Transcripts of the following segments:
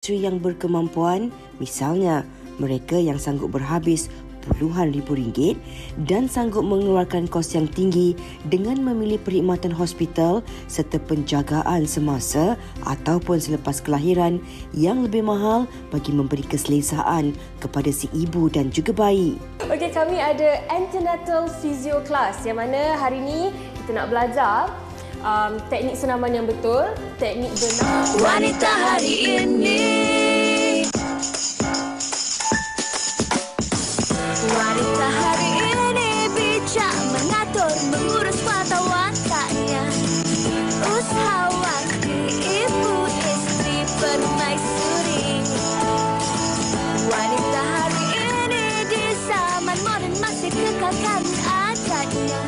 Isteri yang berkemampuan, misalnya mereka yang sanggup berhabis puluhan ribu ringgit dan sanggup mengeluarkan kos yang tinggi dengan memilih perkhidmatan hospital serta penjagaan semasa ataupun selepas kelahiran yang lebih mahal bagi memberi keselesaan kepada si ibu dan juga bayi. Okey, kami ada antenatal physio class yang mana hari ini kita nak belajar teknik senaman yang betul, teknik benar wanita hari ini. Wanita hari ini bijak mengatur, mengurus mata wataknya. Usahawan, ibu, istri, permaisuri. Wanita hari ini di zaman moden masih kekalkan adatnya.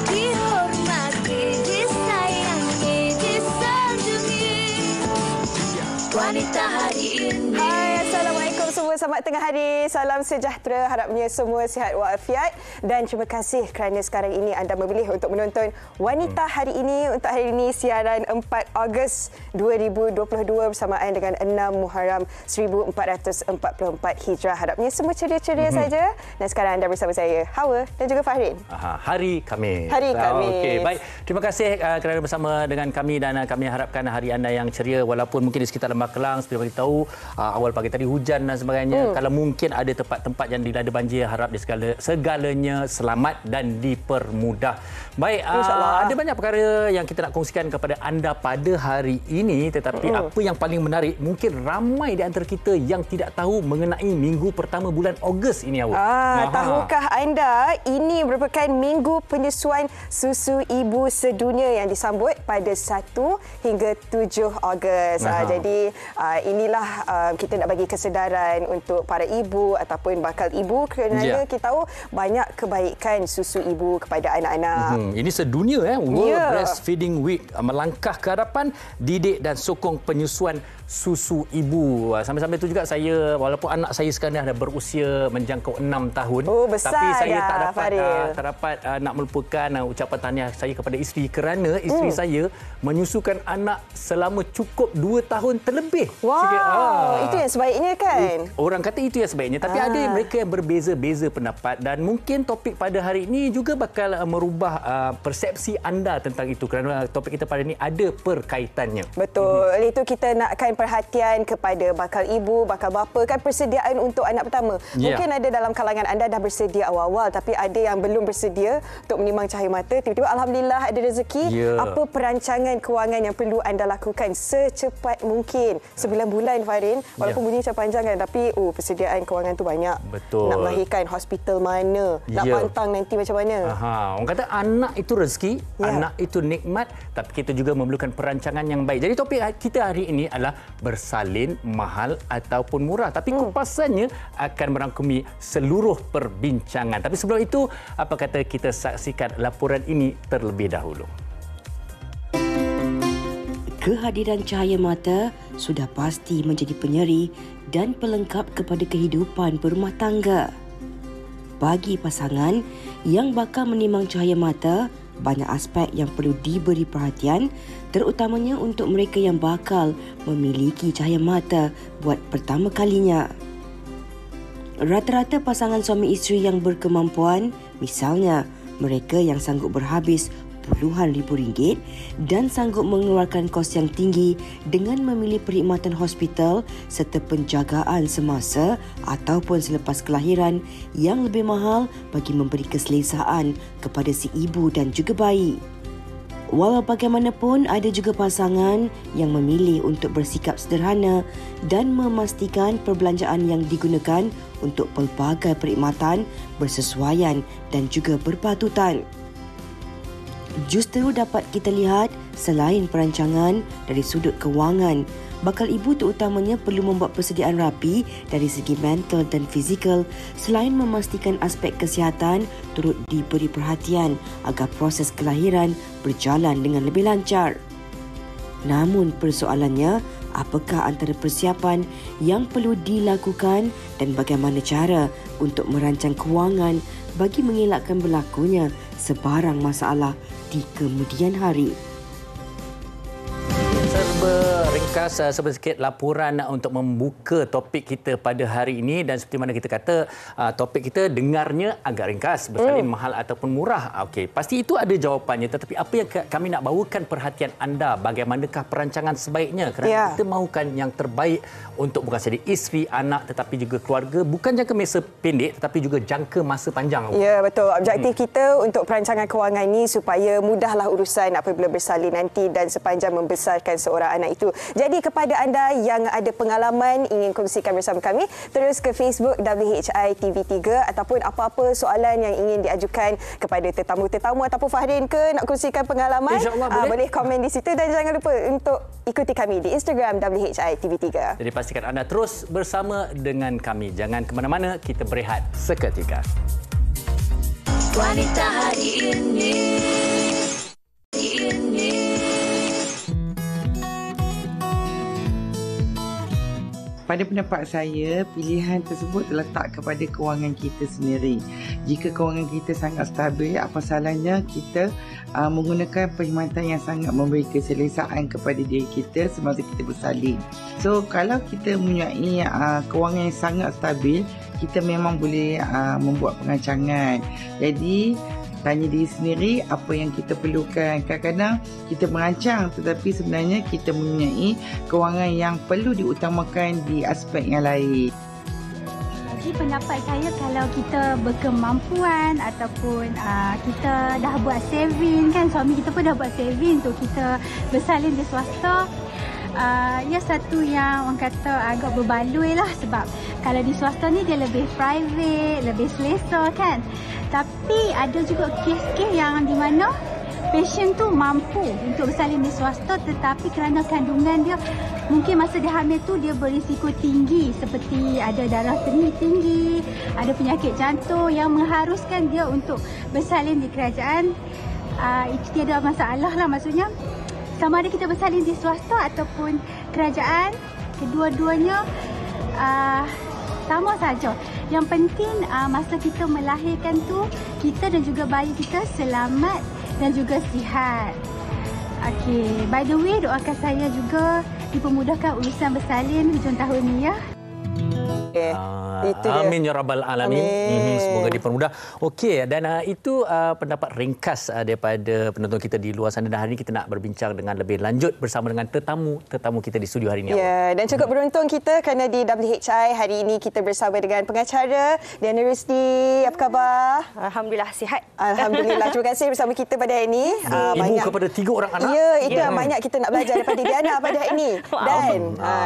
Dihormati, disayangi, disanjungi. Wanita hari ini. Hai, Assalamualaikum semua. Selamat tengah hari. Salam sejahtera. Harapnya semua sihat walafiat. Dan terima kasih kerana sekarang ini anda memilih untuk menonton Wanita Hari Ini. Untuk hari ini siaran 4 Ogos 2022 bersamaan dengan 6 Muharram 1444 Hijrah. Harapnya semua ceria-ceria saja. Dan sekarang anda bersama saya, Hawa dan juga Fahrin. Hari Khamis. Hari Khamis. Okey, baik. Terima kasih kerana bersama dengan kami dan kami harapkan hari anda yang ceria walaupun mungkin di sekitar Lembah Kelang seperti kita tahu awal pagi tadi hujan dan sebagainya. Kalau mungkin ada tempat-tempat yang dilanda banjir, harap di segalanya selamat dan dipermudah. Baik, ada banyak perkara yang kita nak kongsikan kepada anda pada hari ini, tetapi apa yang paling menarik, mungkin ramai di antara kita yang tidak tahu mengenai minggu pertama bulan Ogos ini, awak. Tahukah anda ini merupakan minggu penyesuaian susu ibu sedunia yang disambut pada 1 hingga 7 Ogos. Jadi inilah kita nak bagi kesedaran untuk para ibu ataupun bakal ibu kerana kita tahu banyak kebaikan susu ibu kepada anak-anak. Ini sedunia World Breastfeeding Week, melangkah ke hadapan didik dan sokong penyusuan susu ibu. Sambil-sambil itu juga saya, walaupun anak saya sekarang dah berusia menjangkau 6 tahun, besar tapi saya dah, tak dapat nak melupakan ucapan tahniah saya kepada isteri kerana isteri saya menyusukan anak selama cukup 2 tahun terlebih. Itu yang sebaiknya kan? Orang kata itu yang sebaiknya, tapi ada mereka yang berbeza-beza pendapat dan mungkin topik pada hari ini juga bakal merubah persepsi anda tentang itu kerana topik kita pada ini ada perkaitannya. Betul. Itu kita nakkan perhatian kepada bakal ibu, bakal bapa kan, persediaan untuk anak pertama. Mungkin ada dalam kalangan anda dah bersedia awal-awal tapi ada yang belum bersedia untuk menimang cahaya mata. Tiba-tiba alhamdulillah ada rezeki. Apa perancangan kewangan yang perlu anda lakukan secepat mungkin? 9 bulan Farin, walaupun bunyi macam panjang kan, tapi persediaan kewangan tu banyak. Betul. Nak melahirkan hospital mana, nak pantang nanti macam mana. Orang kata anak itu rezeki, anak itu nikmat, tapi kita juga memerlukan perancangan yang baik. Jadi topik kita hari ini adalah bersalin mahal ataupun murah. Tapi kupasannya akan merangkumi seluruh perbincangan. Tapi sebelum itu, apa kata kita saksikan laporan ini terlebih dahulu. Kehadiran cahaya mata sudah pasti menjadi penyeri dan pelengkap kepada kehidupan berumah tangga. Bagi pasangan yang bakal menimang cahaya mata, banyak aspek yang perlu diberi perhatian, terutamanya untuk mereka yang bakal memiliki cahaya mata buat pertama kalinya. Rata-rata pasangan suami isteri yang berkemampuan, misalnya mereka yang sanggup berhabis puluhan ribu ringgit dan sanggup mengeluarkan kos yang tinggi dengan memilih perkhidmatan hospital serta penjagaan semasa ataupun selepas kelahiran yang lebih mahal bagi memberi keselesaan kepada si ibu dan juga bayi. Walau bagaimanapun, ada juga pasangan yang memilih untuk bersikap sederhana dan memastikan perbelanjaan yang digunakan untuk pelbagai perkhidmatan bersesuaian dan juga berpatutan. Justru dapat kita lihat selain perancangan dari sudut kewangan, bakal ibu terutamanya perlu membuat persediaan rapi dari segi mental dan fizikal selain memastikan aspek kesihatan turut diberi perhatian agar proses kelahiran berjalan dengan lebih lancar. Namun persoalannya, apakah antara persiapan yang perlu dilakukan dan bagaimana cara untuk merancang kewangan bagi mengelakkan berlakunya sebarang masalah di kemudian hari. Serba ringkas Ringkas sedikit laporan untuk membuka topik kita pada hari ini, dan seperti mana kita kata topik kita dengarnya agak ringkas, bersalin mahal ataupun murah. Okey, pasti itu ada jawapannya, tetapi apa yang kami nak bawakan perhatian anda, bagaimanakah perancangan sebaiknya, kerana kita mahukan yang terbaik untuk bukan sahaja isteri, anak tetapi juga keluarga, bukan jangka masa pendek tetapi juga jangka masa panjang. Ya, betul. Objektif kita untuk perancangan kewangan ini supaya mudahlah urusan apabila bersalin nanti dan sepanjang membesarkan seorang anak itu. Jadi kepada anda yang ada pengalaman ingin kongsikan bersama kami, terus ke Facebook WHI TV3, ataupun apa-apa soalan yang ingin diajukan kepada tetamu-tetamu ataupun Fahrin ke nak kongsikan pengalaman, boleh komen di situ, dan jangan lupa untuk ikuti kami di Instagram WHI TV3. Jadi pastikan anda terus bersama dengan kami. Jangan ke mana-mana, kita berehat seketika. Wanita hari ini. Pada pendapat saya, pilihan tersebut terletak kepada kewangan kita sendiri. Jika kewangan kita sangat stabil, apa salahnya kita menggunakan perkhidmatan yang sangat memberi keselesaan kepada diri kita semasa kita bersalin. So, kalau kita mempunyai kewangan yang sangat stabil, kita memang boleh membuat perancangan. Jadi, tanya diri sendiri apa yang kita perlukan. Kadang-kadang kita merancang tetapi sebenarnya kita mempunyai kewangan yang perlu diutamakan di aspek yang lain. Jadi pendapat saya, kalau kita berkemampuan ataupun kita dah buat saving, kan suami kita pun dah buat saving untuk kita bersalin di swasta, ia satu yang orang kata agak berbaloi lah, sebab kalau di swasta ni dia lebih private, lebih selesa kan. Tapi ada juga kes-kes yang di mana pasien tu mampu untuk bersalin di swasta, tetapi kerana kandungan dia, mungkin masa dia hamil tu dia berisiko tinggi, seperti ada darah tinggi, ada penyakit jantung yang mengharuskan dia untuk bersalin di kerajaan. Itu tiada masalah lah, maksudnya sama ada kita bersalin di swasta ataupun kerajaan, kedua-duanya sama saja. Yang penting masa kita melahirkan tu, kita dan juga bayi kita selamat dan juga sihat. Okey, by the way, doakan saya juga dipermudahkan urusan bersalin hujung tahun ni ya. Itu dia. Amin ya rabbal alamin. Semoga dipermudah. Okey, dan itu pendapat ringkas daripada penonton kita di luar sana, dan hari ini kita nak berbincang dengan lebih lanjut bersama dengan tetamu kita di studio hari ini. Ya, dan cukup beruntung kita kerana di WHI hari ini kita bersama dengan pengacara Diana Rusdi. Apa khabar? Alhamdulillah sihat. Alhamdulillah. Terima kasih bersama kita pada hari ini. Ibu kepada 3 orang anak. Ya, itu yang banyak kita nak belajar daripada Diana pada hari ini. Dan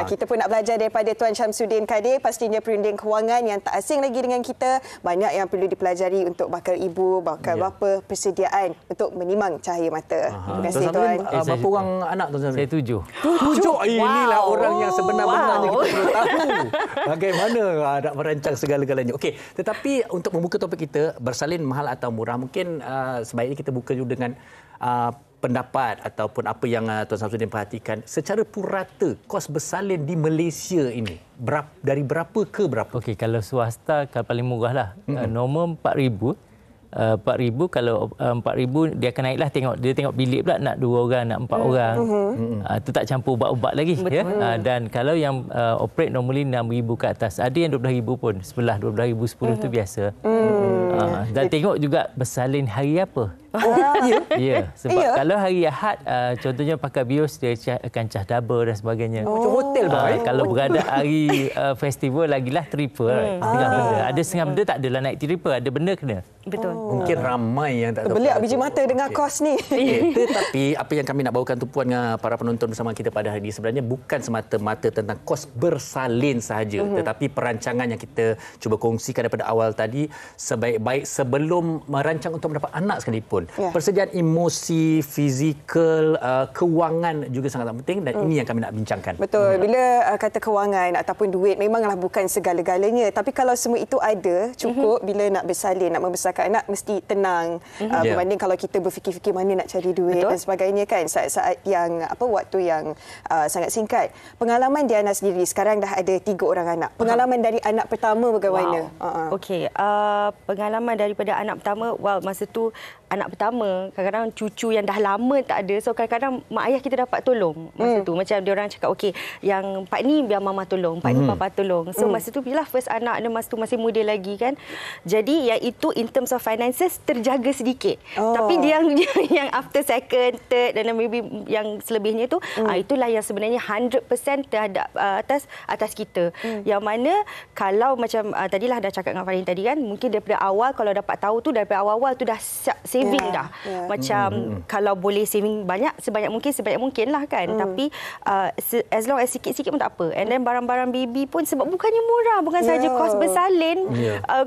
kita pun nak belajar daripada Tuan Syamsuddin Kadir, pastinya perunding kewangan yang tak asing lagi dengan kita. Banyak yang perlu dipelajari untuk bakal ibu, bakal bapa, persediaan untuk menimang cahaya mata. Terima kasih Tuan. Berapa orang anak Tuan Syamsuddin? Saya 7. 7. Inilah orang yang sebenar-benarnya kita perlu tahu bagaimana nak merancang segala-galanya. Okey, tetapi untuk membuka topik kita, bersalin mahal atau murah, mungkin sebaiknya kita buka dulu dengan pendapat ataupun apa yang Tuan Syamsuddin perhatikan secara purata, kos bersalin di Malaysia ini dari berapa ke berapa? Okey, kalau swasta kalau paling murah lah. Normal 4,000. 4,000, kalau 4,000 dia akan naiklah, tengok bilik pula, nak 2 orang, nak 4 orang. Itu tak campur ubat-ubat lagi. Ya? Dan kalau yang operate normally 6,000 ke atas. Ada yang 12,000 pun. Sebelah 12,000, 10 tu biasa. Dan tengok juga bersalin hari apa. Ya, sebab kalau hari Ahad, contohnya pakai bios, dia akan cah double dan sebagainya. Macam hotel bang. Kalau berada hari festival, lagilah triple. Setengah benda. Ada setengah benda tak adalah naik triple, ada benda kena. Betul. Mungkin ramai yang tak tahu. Belik biji mata dengan kos ni. Tetapi apa yang kami nak bawakan tumpuan dengan para penonton bersama kita pada hari ini sebenarnya bukan semata-mata tentang kos bersalin sahaja, tetapi perancangan yang kita cuba kongsikan daripada awal tadi, sebaik-baik sebelum merancang untuk mendapat anak sekalipun. Persediaan emosi, fizikal, kewangan juga sangat penting, dan ini yang kami nak bincangkan. Betul. Bila kata kewangan ataupun duit memanglah bukan segala-galanya, tapi kalau semua itu ada, cukup bila nak bersalin, nak membesarkan anak, mesti tenang. Berbanding kalau kita berfikir-fikir mana nak cari duit dan sebagainya kan, saat-saat yang waktu yang sangat singkat. Pengalaman Diana sendiri sekarang dah ada 3 orang anak. Pengalaman dari anak pertama bagaimana? Okey, pengalaman daripada anak pertama, masa tu anak anak pertama, kadang-kadang cucu yang dah lama tak ada. So kadang-kadang mak ayah kita dapat tolong masa tu. Macam dia orang cakap, okey, yang part ni biar mama tolong, part ni papa tolong. So masa tu bila first anak dia masa tu masih muda lagi kan. Jadi yang itu in terms of finances terjaga sedikit. Tapi dia yang after second, third dan maybe yang selebihnya tu, itulah yang sebenarnya 100% terhadap atas kita. Yang mana kalau macam tadilah dah cakap dengan Farin tadi kan, mungkin daripada awal kalau dapat tahu tu daripada awal-awal tu dah saving dah. Macam kalau boleh saving sebanyak mungkin lah kan. Tapi as long as sikit-sikit pun tak apa. And then barang-barang baby pun sebab bukannya murah, bukan saja kos bersalin,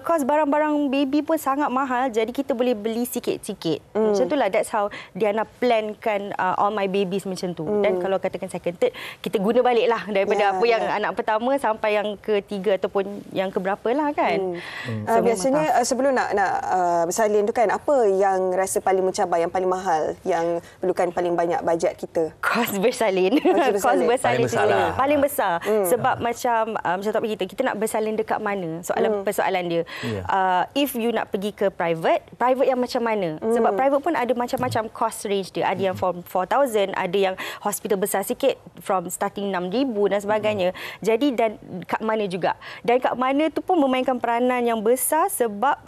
kos barang-barang baby pun sangat mahal. Jadi kita boleh beli sikit-sikit. Macam itulah, that's how Diana plankan all my babies macam tu. Dan kalau katakan second, third, kita guna balik lah daripada apa yang anak pertama sampai yang ketiga ataupun yang keberapa lah kan. So, biasanya sebelum nak bersalin tu kan, apa yang rasa paling mencabar, yang paling mahal, yang perlukan paling banyak bajet kita? Kos bersalin. Kos bersalin paling besar. Sebab macam topik kita nak bersalin dekat mana? Persoalan dia. If you nak pergi ke private yang macam mana? Sebab private pun ada macam-macam cost range dia. Ada yang from 4,000, ada yang hospital besar sikit from starting 6,000 dan sebagainya. Jadi dan kat mana juga. Dan kat mana tu pun memainkan peranan yang besar sebab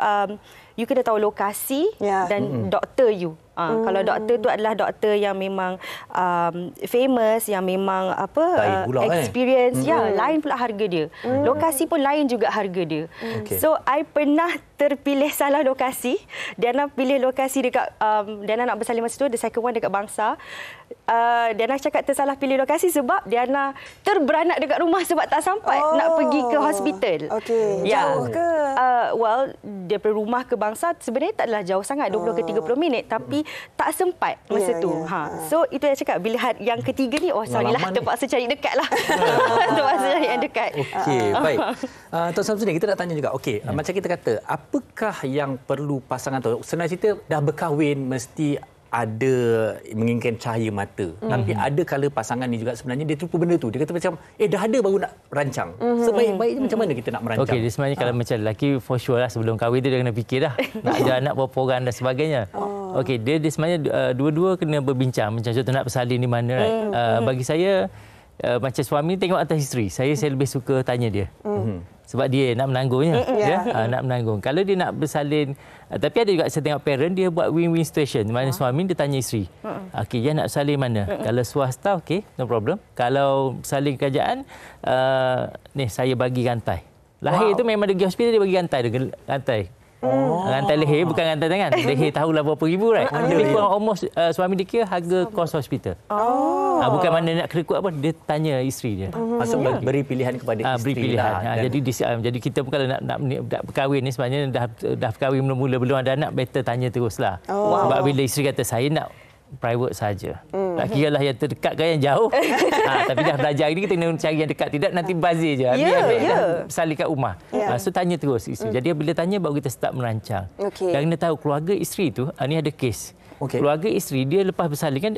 you kena tahu lokasi dan doktor you. Kalau doktor tu adalah doktor yang memang famous, yang memang experience, lain pula harga dia. Lokasi pun lain juga harga dia. So I pernah terpilih salah lokasi. Diana pilih lokasi dekat Diana nak bersalin masa tu, the second one dekat Bangsa. Diana cakap tersalah pilih lokasi sebab Diana terberanak dekat rumah sebab tak sampai nak pergi ke hospital. Jauh ke? Well, daripada rumah ke Bangsa sebenarnya tak adalah jauh sangat, 20 ke 30 minit, tapi tak sempat masa tu. So itu yang cakap bila yang ketiga ni, terpaksa cari dekat lah. Terpaksa cari yang dekat. Okey, baik. Tuan Samsudin, kita nak tanya juga. Okey, macam kita kata, apakah yang perlu pasangan tu? Senang cerita, dah berkahwin mesti ada menginginkan cahaya mata. Tapi ada kala pasangan ni juga sebenarnya dia terlupa benda tu. Dia kata macam, dah ada baru nak rancang. Sebaik-baiknya macam mana kita nak merancang? Okey, dia sebenarnya kalau macam lelaki, for sure lah sebelum kahwin tu dia kena fikir dah. Nak ada anak berapa orang dan sebagainya. Okey, dia sebenarnya dua-dua kena berbincang. Macam contoh nak bersalin di mana. Bagi saya, macam suami tengok atas isteri. Saya lebih suka tanya dia. Sebab dia nak menanggungnya. Nak menanggung. Kalau dia nak bersalin, tapi ada juga saya tengok parent, dia buat win-win situation. Mana suami dia tanya isteri. Okey, dia nak bersalin mana? Kalau swasta, okey, no problem. Kalau bersalin kerajaan, ni saya bagi rantai. Lahir tu memang dia pergi hospital, dia bagi rantai. Rantai leher, bukan rantai tangan. Leher tahulah berapa ribu, right? Lebih kurang almost suami dia kira harga kos hospital. Bukan mana nak kerekut apa, dia tanya isteri dia. Maksud beri pilihan kepada isteri. Beri pilihan. Jadi kita pun kalau nak berkahwin ni sebenarnya dah berkahwin mula-mula belum ada anak, better tanya teruslah. Sebab bila isteri kata saya nak private saja. Tak kira lah yang terdekat ke yang jauh. Tapi dah belajar ni kita kena cari yang dekat, tidak nanti bazir je. Biar salin kat rumah. So tanya terus isteri. Jadi bila tanya baru kita start merancang. Dan kena tahu keluarga isteri tu, ni ada kes. Keluarga isteri dia lepas bersalin kan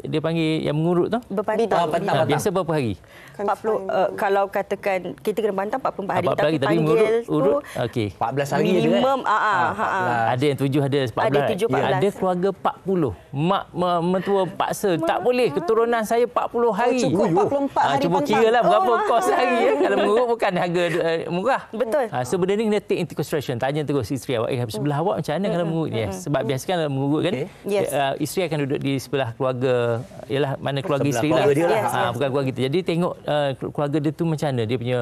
dia panggil yang mengurut tu berpantang. Biasa berapa hari? 40 kalau katakan kita kena bantang 44 hari, tapi tadi panggil urut 14 hari minimum ada yang 7 ada 14. Ada 7 14. Ada keluarga 40. Mak mentua paksa tak boleh, keturunan saya 40 hari. Cukup 44 hari. Cuba kiralah berapa kos hari kalau mengurut bukan harga murah. Betul. So benda ni kena take into consideration. Tanya terus isteri awak, sebelah awak macam mana kalau mengurut? Sebab biasa kan kalau mengurut kan isteri akan duduk di sebelah keluarga, ialah mana keluarga isteri lah. Bukan keluarga kita. Jadi tengok keluarga dia tu macam mana dia punya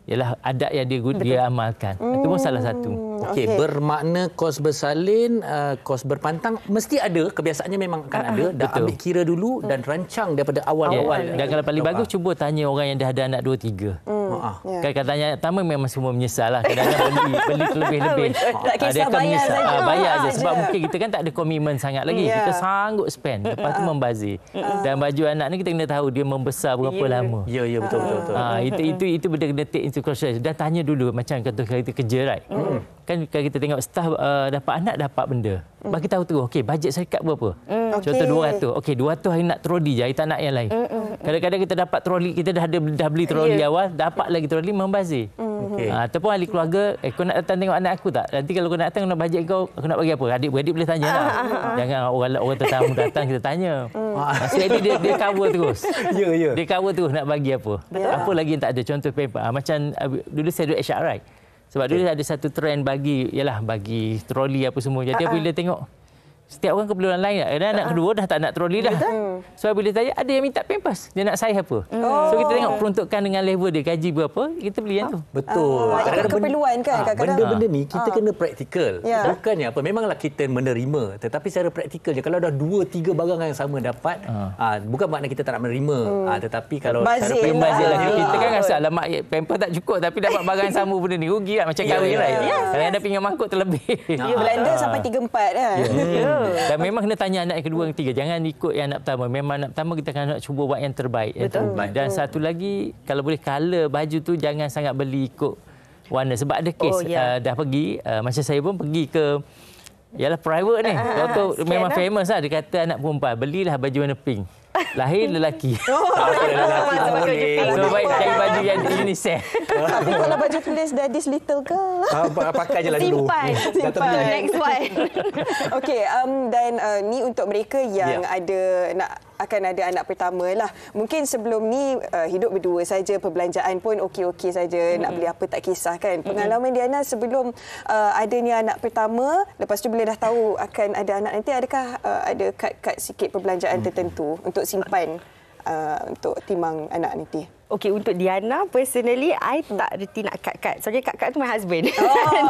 ialah adat yang dia amalkan. Itu pun salah satu. Okey, bermakna kos bersalin, kos berpantang mesti ada, kebiasaannya memang akan ada. Dah ambil kira dulu dan rancang daripada awal-awal. Dan kalau paling bagus cuba tanya orang yang dah ada anak 2 3. Kan tanya pertama memang semua menyesal lah. Kadang-kadang beli lebih-lebih. Tak kisah bayar je. Sebab mungkin kita kan tak ada komitmen sangat lagi. Kita sanggup spend. Lepas tu membazir. Dan baju anak ni kita kena tahu dia membesar berapa lama. Ya, betul. Itu benda kena take into consideration. Dan tanya dulu macam kata kita kerja, right? Kan kalau kita tengok staff dapat anak dapat benda. Bagi tahu terus, okey bajet syarikat berapa? Contoh 200. Okey 200 hari nak troli je, hari tak nak yang lain. Kadang-kadang kita dapat troli, kita dah beli troli awal, dapat lagi troli membazir. Ataupun ahli keluarga, kau nak datang tengok anak aku tak? Nanti kalau kau nak datang, nak bajet kau nak bagi apa? Adik-beradik boleh tanya lah. Jangan orang tetamu datang kita tanya. So dia cover terus. Dia cover terus nak bagi apa. Apa lagi yang tak ada? Contoh paper. Macam dulu saya duduk HRI. Sebab dulu ada satu trend bagi troli apa semua. Jadi bila tengok setiap orang keperluan lain. Anak kedua dah tak nak troli dah. So bila tanya ada yang minta pempas, dia nak saya apa. So kita tengok peruntukan dengan level dia, gaji berapa, kita beli yang tu. Betul. Ikut keperluan kan kadang-kadang. Benda-benda ni kita kena praktikal. Bukannya apa, memanglah kita menerima, tetapi secara praktikal je. Kalau dah 2-3 barang yang sama dapat, bukan makna kita tak nak menerima. Tetapi kalau bazir lah. Kita kan rasa alamak pempas tak cukup tapi dapat barang yang sama benda ni, rugi lah macam kahwin right. Kalau ada pinggan mangkuk terlebih. Belanda sampai 3-4 kan. Dan memang kena tanya anak yang kedua yang ketiga. Jangan ikut yang anak pertama. Memang anak pertama kita akan nak cuba buat yang terbaik. Dan satu lagi, kalau boleh colour baju tu jangan sangat beli ikut warna. Sebab ada kes dah pergi, macam saya pun pergi ke private ni. Kau memang famous lah. Dia kata anak perempuan, belilah baju warna pink. Lahir lelaki. So baik cari baju yang unisex. Tapi kalau baju tulis Daddy's Little Girl, pakai je lah dulu. Simpan. Next one. Okey, dan ni untuk mereka yang akan ada anak pertama lah. Mungkin sebelum ni hidup berdua saja, perbelanjaan pun okey-okey saja, nak beli apa tak kisah kan. Pengalaman Diana sebelum adanya anak pertama, lepas tu bila dah tahu akan ada anak nanti, adakah ada kad-kad sikit perbelanjaan tertentu untuk simpan untuk timang anak nanti? Okey, untuk Diana personally, I tak reti nak kad-kad. Soalnya kad-kad tu my husband.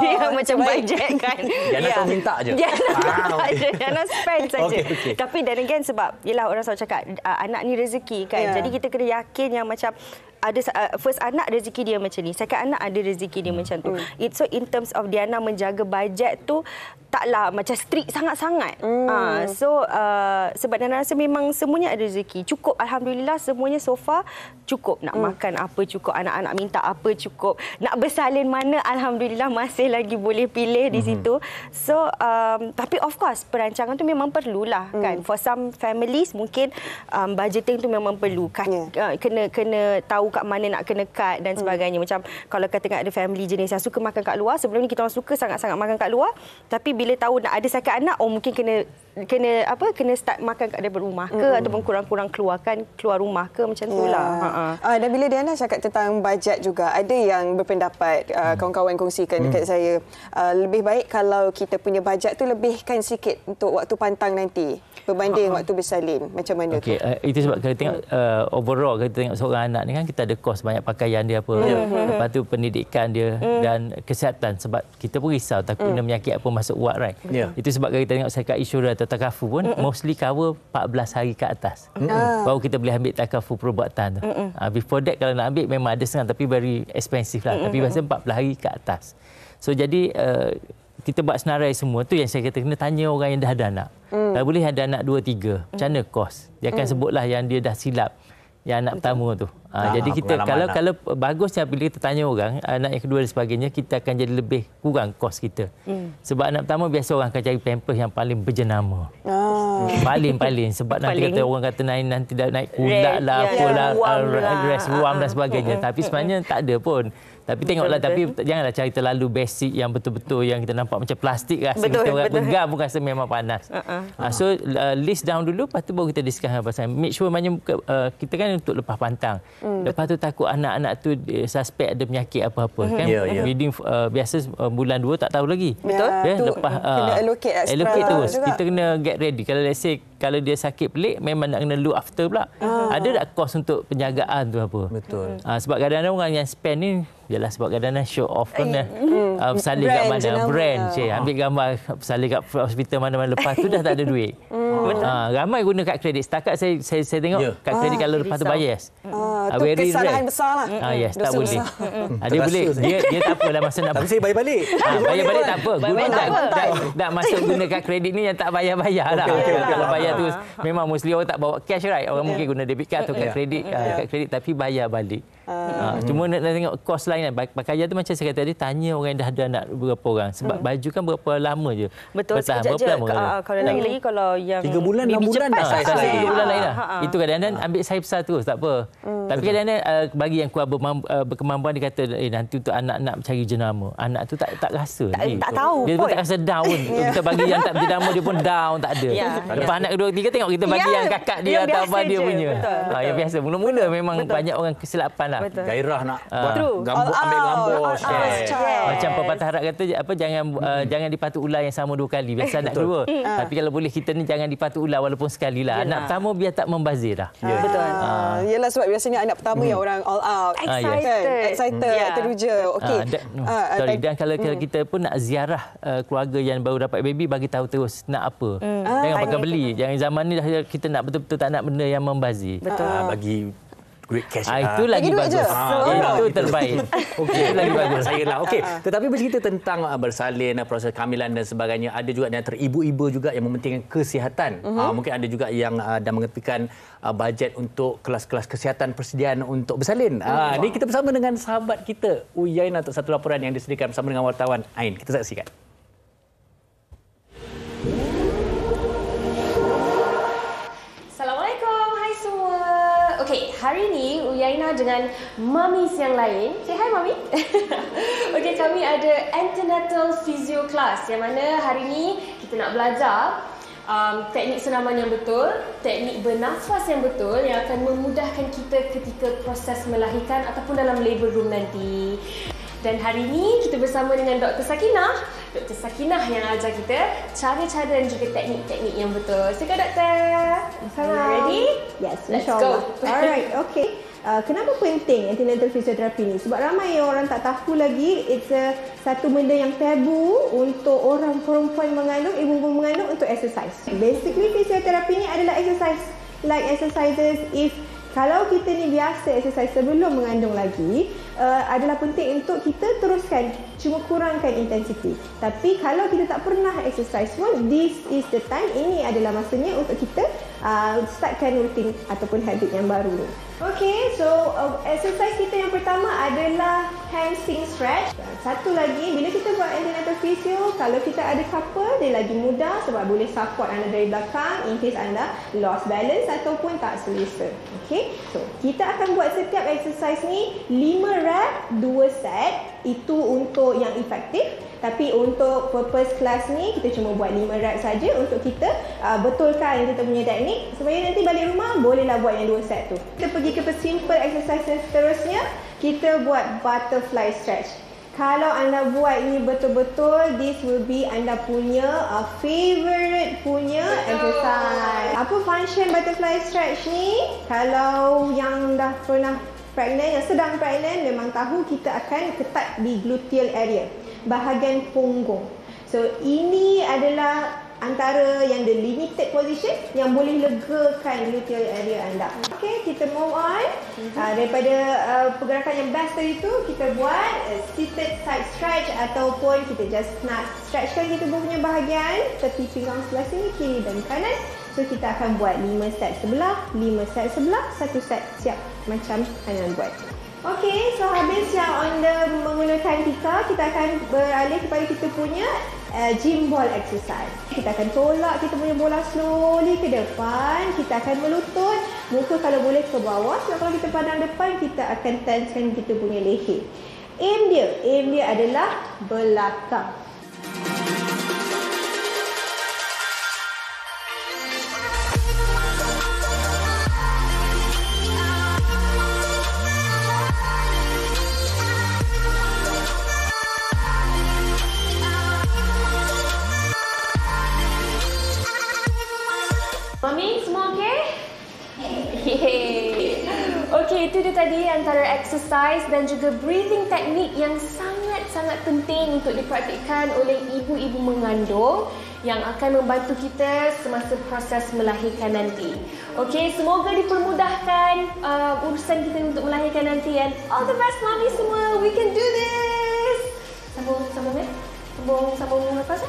Dia macam budget kan. Diana kau minta je. Diana spend saja. Tapi dan again sebab orang selalu cakap anak ni rezeki kan. Jadi kita kena yakin yang macam ada first anak rezeki dia macam ni, second anak ada rezeki dia macam tu. So in terms of Diana menjaga bajet tu taklah macam strict sangat-sangat. So sebab Diana rasa memang semuanya ada rezeki. Cukup, alhamdulillah semuanya so far cukup. Nak makan apa cukup, anak-anak minta apa cukup, nak bersalin mana alhamdulillah masih lagi boleh pilih di situ. So tapi of course perancangan tu memang perlulah kan. For some families mungkin budgeting tu memang perlu. Kena tahu kat mana nak kena cut dan sebagainya. Macam kalau katakan ada family jenis yang suka makan kat luar, sebelum ni kita orang suka sangat-sangat makan kat luar, tapi bila tahu nak ada second anak, mungkin kena start makan kat daripada rumah ke, ataupun kurang-kurang keluar rumah ke, macam itulah. Dan bila Diana cakap tentang bajet juga, ada yang berpendapat, kawan-kawan kongsikan dekat saya, lebih baik kalau kita punya bajet tu lebihkan sikit untuk waktu pantang nanti berbanding waktu bersalin. Macam mana tu? Itu sebab kita tengok overall, kita tengok seorang anak ni kan, kita ada kos banyak pakaian dia apa, lepas tu pendidikan dia dan kesihatan. Sebab kita pun risau takut kena penyakit apa masuk ward right. Itu sebab kita tengok zakat insurans atau takafu pun mostly cover 14 hari ke atas. Baru kita boleh ambil takafu perubatan tu. Before that kalau nak ambil memang ada senang tapi very expensive lah. Tapi biasa 14 hari ke atas. So jadi kita buat senarai semua tu yang saya kata kena tanya orang yang dah ada anak. Kalau boleh ada anak 2-3, macam mana kos? Dia akan sebutlah yang dia dah silap yang anak pertama tu. Jadi kita kalau bagusnya bila kita tanya orang anak yang kedua dan sebagainya, kita akan jadi lebih kurang kos kita. Sebab anak pertama biasa orang akan cari pampers yang paling berjenama. Paling sebab nanti kata orang kata nanti dah naik kuda lah, apalah, rest ruam dan sebagainya. Tapi sebenarnya tak ada pun. Tapi tengoklah, tapi janganlah cari terlalu basic yang betul-betul yang kita nampak macam plastik rasa kita orang pegang pun rasa memang panas. So list down dulu, lepas tu baru kita discuss pasal make sure macam kita kan untuk lepas pantang. Lepas tu takut anak-anak tu suspek ada penyakit apa-apa kan. Within biasa bulan 2 tak tahu lagi. Lepas kena allocate terus. juga. Kita kena get ready. Kalau let's say kalau dia sakit pelik memang nak kena look after pula. Ada tak kos untuk penjagaan tu apa? Betul. Sebab kadang-kadang orang yang spend ni ialah sebab kadang-kadang show off kan salin kat mana brand ambil gambar salin kat hospital mana-mana, lepas tu dah tak ada duit. Ramai guna kad kredit. Setakat saya tengok kad kredit kalau lepas tu bayar. Itu kesalahan besar lah. Yes, tak boleh. Dia boleh. Dia tak apalah masa nak. Tapi saya bayar balik. Bayar balik tak apa. Guna tak masuk guna kad kredit ni yang tak bayar-bayar lah. Kalau bayar tu memang mostly orang tak bawa cash right. Orang mungkin guna debit card atau kad kredit tapi bayar balik. Cuma nak tengok kos lain. Pakaian tu macam saya kata tadi, tanya orang yang dah ada anak berapa orang. Sebab baju kan berapa lama je. Betul, bertahan sekejap berapa je. lama Kalau lagi-lagi kalau yang 3 bulan, 6 bulan dah saiz lagi. lain. 3 bulan lain lah. Itu kadang-kadang ambil saiz besar terus, tak apa. Tapi kadang-kadang bagi yang kuat berkemampuan, dia kata nanti untuk anak nak cari jenama. Anak tu tak rasa. Tak tahu dia pun. pun tak rasa down. Kita bagi yang tak jenama, dia pun down, tak ada. Lepas anak kedua ketiga tengok kita bagi yang kakak dia yang atau biasa abang dia je. punya. Betul. Yang biasa. Mula-mula memang banyak orang kesilapan lah. Gairah nak buat True. gambar, ambil gambar, share. Macam pepatah Arab kata apa, jangan dipatu ular yang sama 2 kali. Biasa anak kedua. Tapi kalau boleh kita ni jangan dipatu ular walaupun sekali lah. Anak pertama biar tak membazir dah. Betul. Yelah, sebab biasanya anak pertama yang orang all out. Excited, teruja. Okey. Dan kalau kita pun nak ziarah keluarga yang baru dapat baby, bagi tahu terus nak apa. Jangan pakai beli. Jangan zaman ni dah kita nak betul-betul tak nak benda yang membazir. Betul. Bagi duit cash. Itu lagi bagus. Itu terbaik. Okey, lagi bagus saya lah. Okey, tetapi bercerita tentang bersalin, proses kehamilan dan sebagainya, ada juga yang ibu-ibu juga yang mementingkan kesihatan. Mungkin ada juga yang dah mengetepikan bajet untuk kelas-kelas kesihatan persediaan untuk bersalin. Ini kita bersama dengan sahabat kita Uyainah untuk satu laporan yang disediakan bersama dengan wartawan Ain. Kita saksikan. Okey, hari ini Uyainah dengan mamis yang lain. Say hi, Mami. Okey, kami ada antenatal physio class yang mana hari ini kita nak belajar teknik senaman yang betul, teknik bernafas yang betul yang akan memudahkan kita ketika proses melahirkan ataupun dalam labour room nanti. Dan hari ini kita bersama dengan Dr. Sakinah. Dr. Sakinah yang ajar kita cara-cara dan juga teknik-teknik yang betul. Silakan, Doktor. Ready? Yes, Let's insyaAllah. go. Alright, okay. Kenapa penting antenatal physiotherapy ni? Sebab ramai orang tak tahu lagi, it's satu benda yang tabu untuk orang perempuan mengandung, ibu-ibu mengandung untuk exercise. Basically, physiotherapy ni adalah exercise. Like exercises, kalau kita ni biasa exercise sebelum mengandung lagi, adalah penting untuk kita teruskan, cuma kurangkan intensity. Tapi kalau kita tak pernah exercise pun, this is the time, ini adalah masanya untuk kita startkan rutin ataupun habit yang baru ni. Okay, so exercise kita yang pertama adalah hamstring stretch. Satu lagi, bila kita buat antenatal physio, kalau kita ada couple, dia lagi mudah sebab boleh support anda dari belakang in case anda lost balance ataupun tak selesa. Okay, so kita akan buat setiap exercise ni 5 rep, 2 set. Itu untuk yang efektif. Tapi untuk purpose kelas ni, kita cuma buat 5 rep saja untuk kita betulkan kita punya teknik. Supaya nanti balik rumah, bolehlah buat yang 2 set tu. Kita pergi ke simple exercise seterusnya. Kita buat butterfly stretch. Kalau anda buat ini betul-betul, this will be anda punya favorite punya exercise. Apa function butterfly stretch ni? Kalau yang dah pernah pregnant, yang sedang pregnant, memang tahu kita akan ketat di gluteal area, bahagian punggung. So ini adalah antara yang the limited position yang boleh legakan gluteal area anda. Okay, kita move on. Daripada pergerakan yang best tadi tu, kita buat seated side stretch ataupun kita just nak stretchkan kita punya bahagian tepi pinggang sebelah sini, kiri dan kanan. So kita akan buat 5 set sebelah, 5 set sebelah, 1 set siap macam anda buat. Okay, so habis yang anda menggunakan kita akan beralih kepada kita punya gym ball exercise. Kita akan tolak kita punya bola slowly ke depan. Kita akan melutut, muka kalau boleh ke bawah. Sebab kalau kita pandang depan, kita akan tensekan kita punya leher. Aim dia adalah belakang. Mami, semua okey? Okey, itu dia tadi antara exercise dan juga breathing teknik yang sangat-sangat penting untuk dipraktikkan oleh ibu-ibu mengandung yang akan membantu kita semasa proses melahirkan nanti. Okey, semoga dipermudahkan urusan kita untuk melahirkan nanti, and all the best Mami semua. We can do this. Sambung nafas.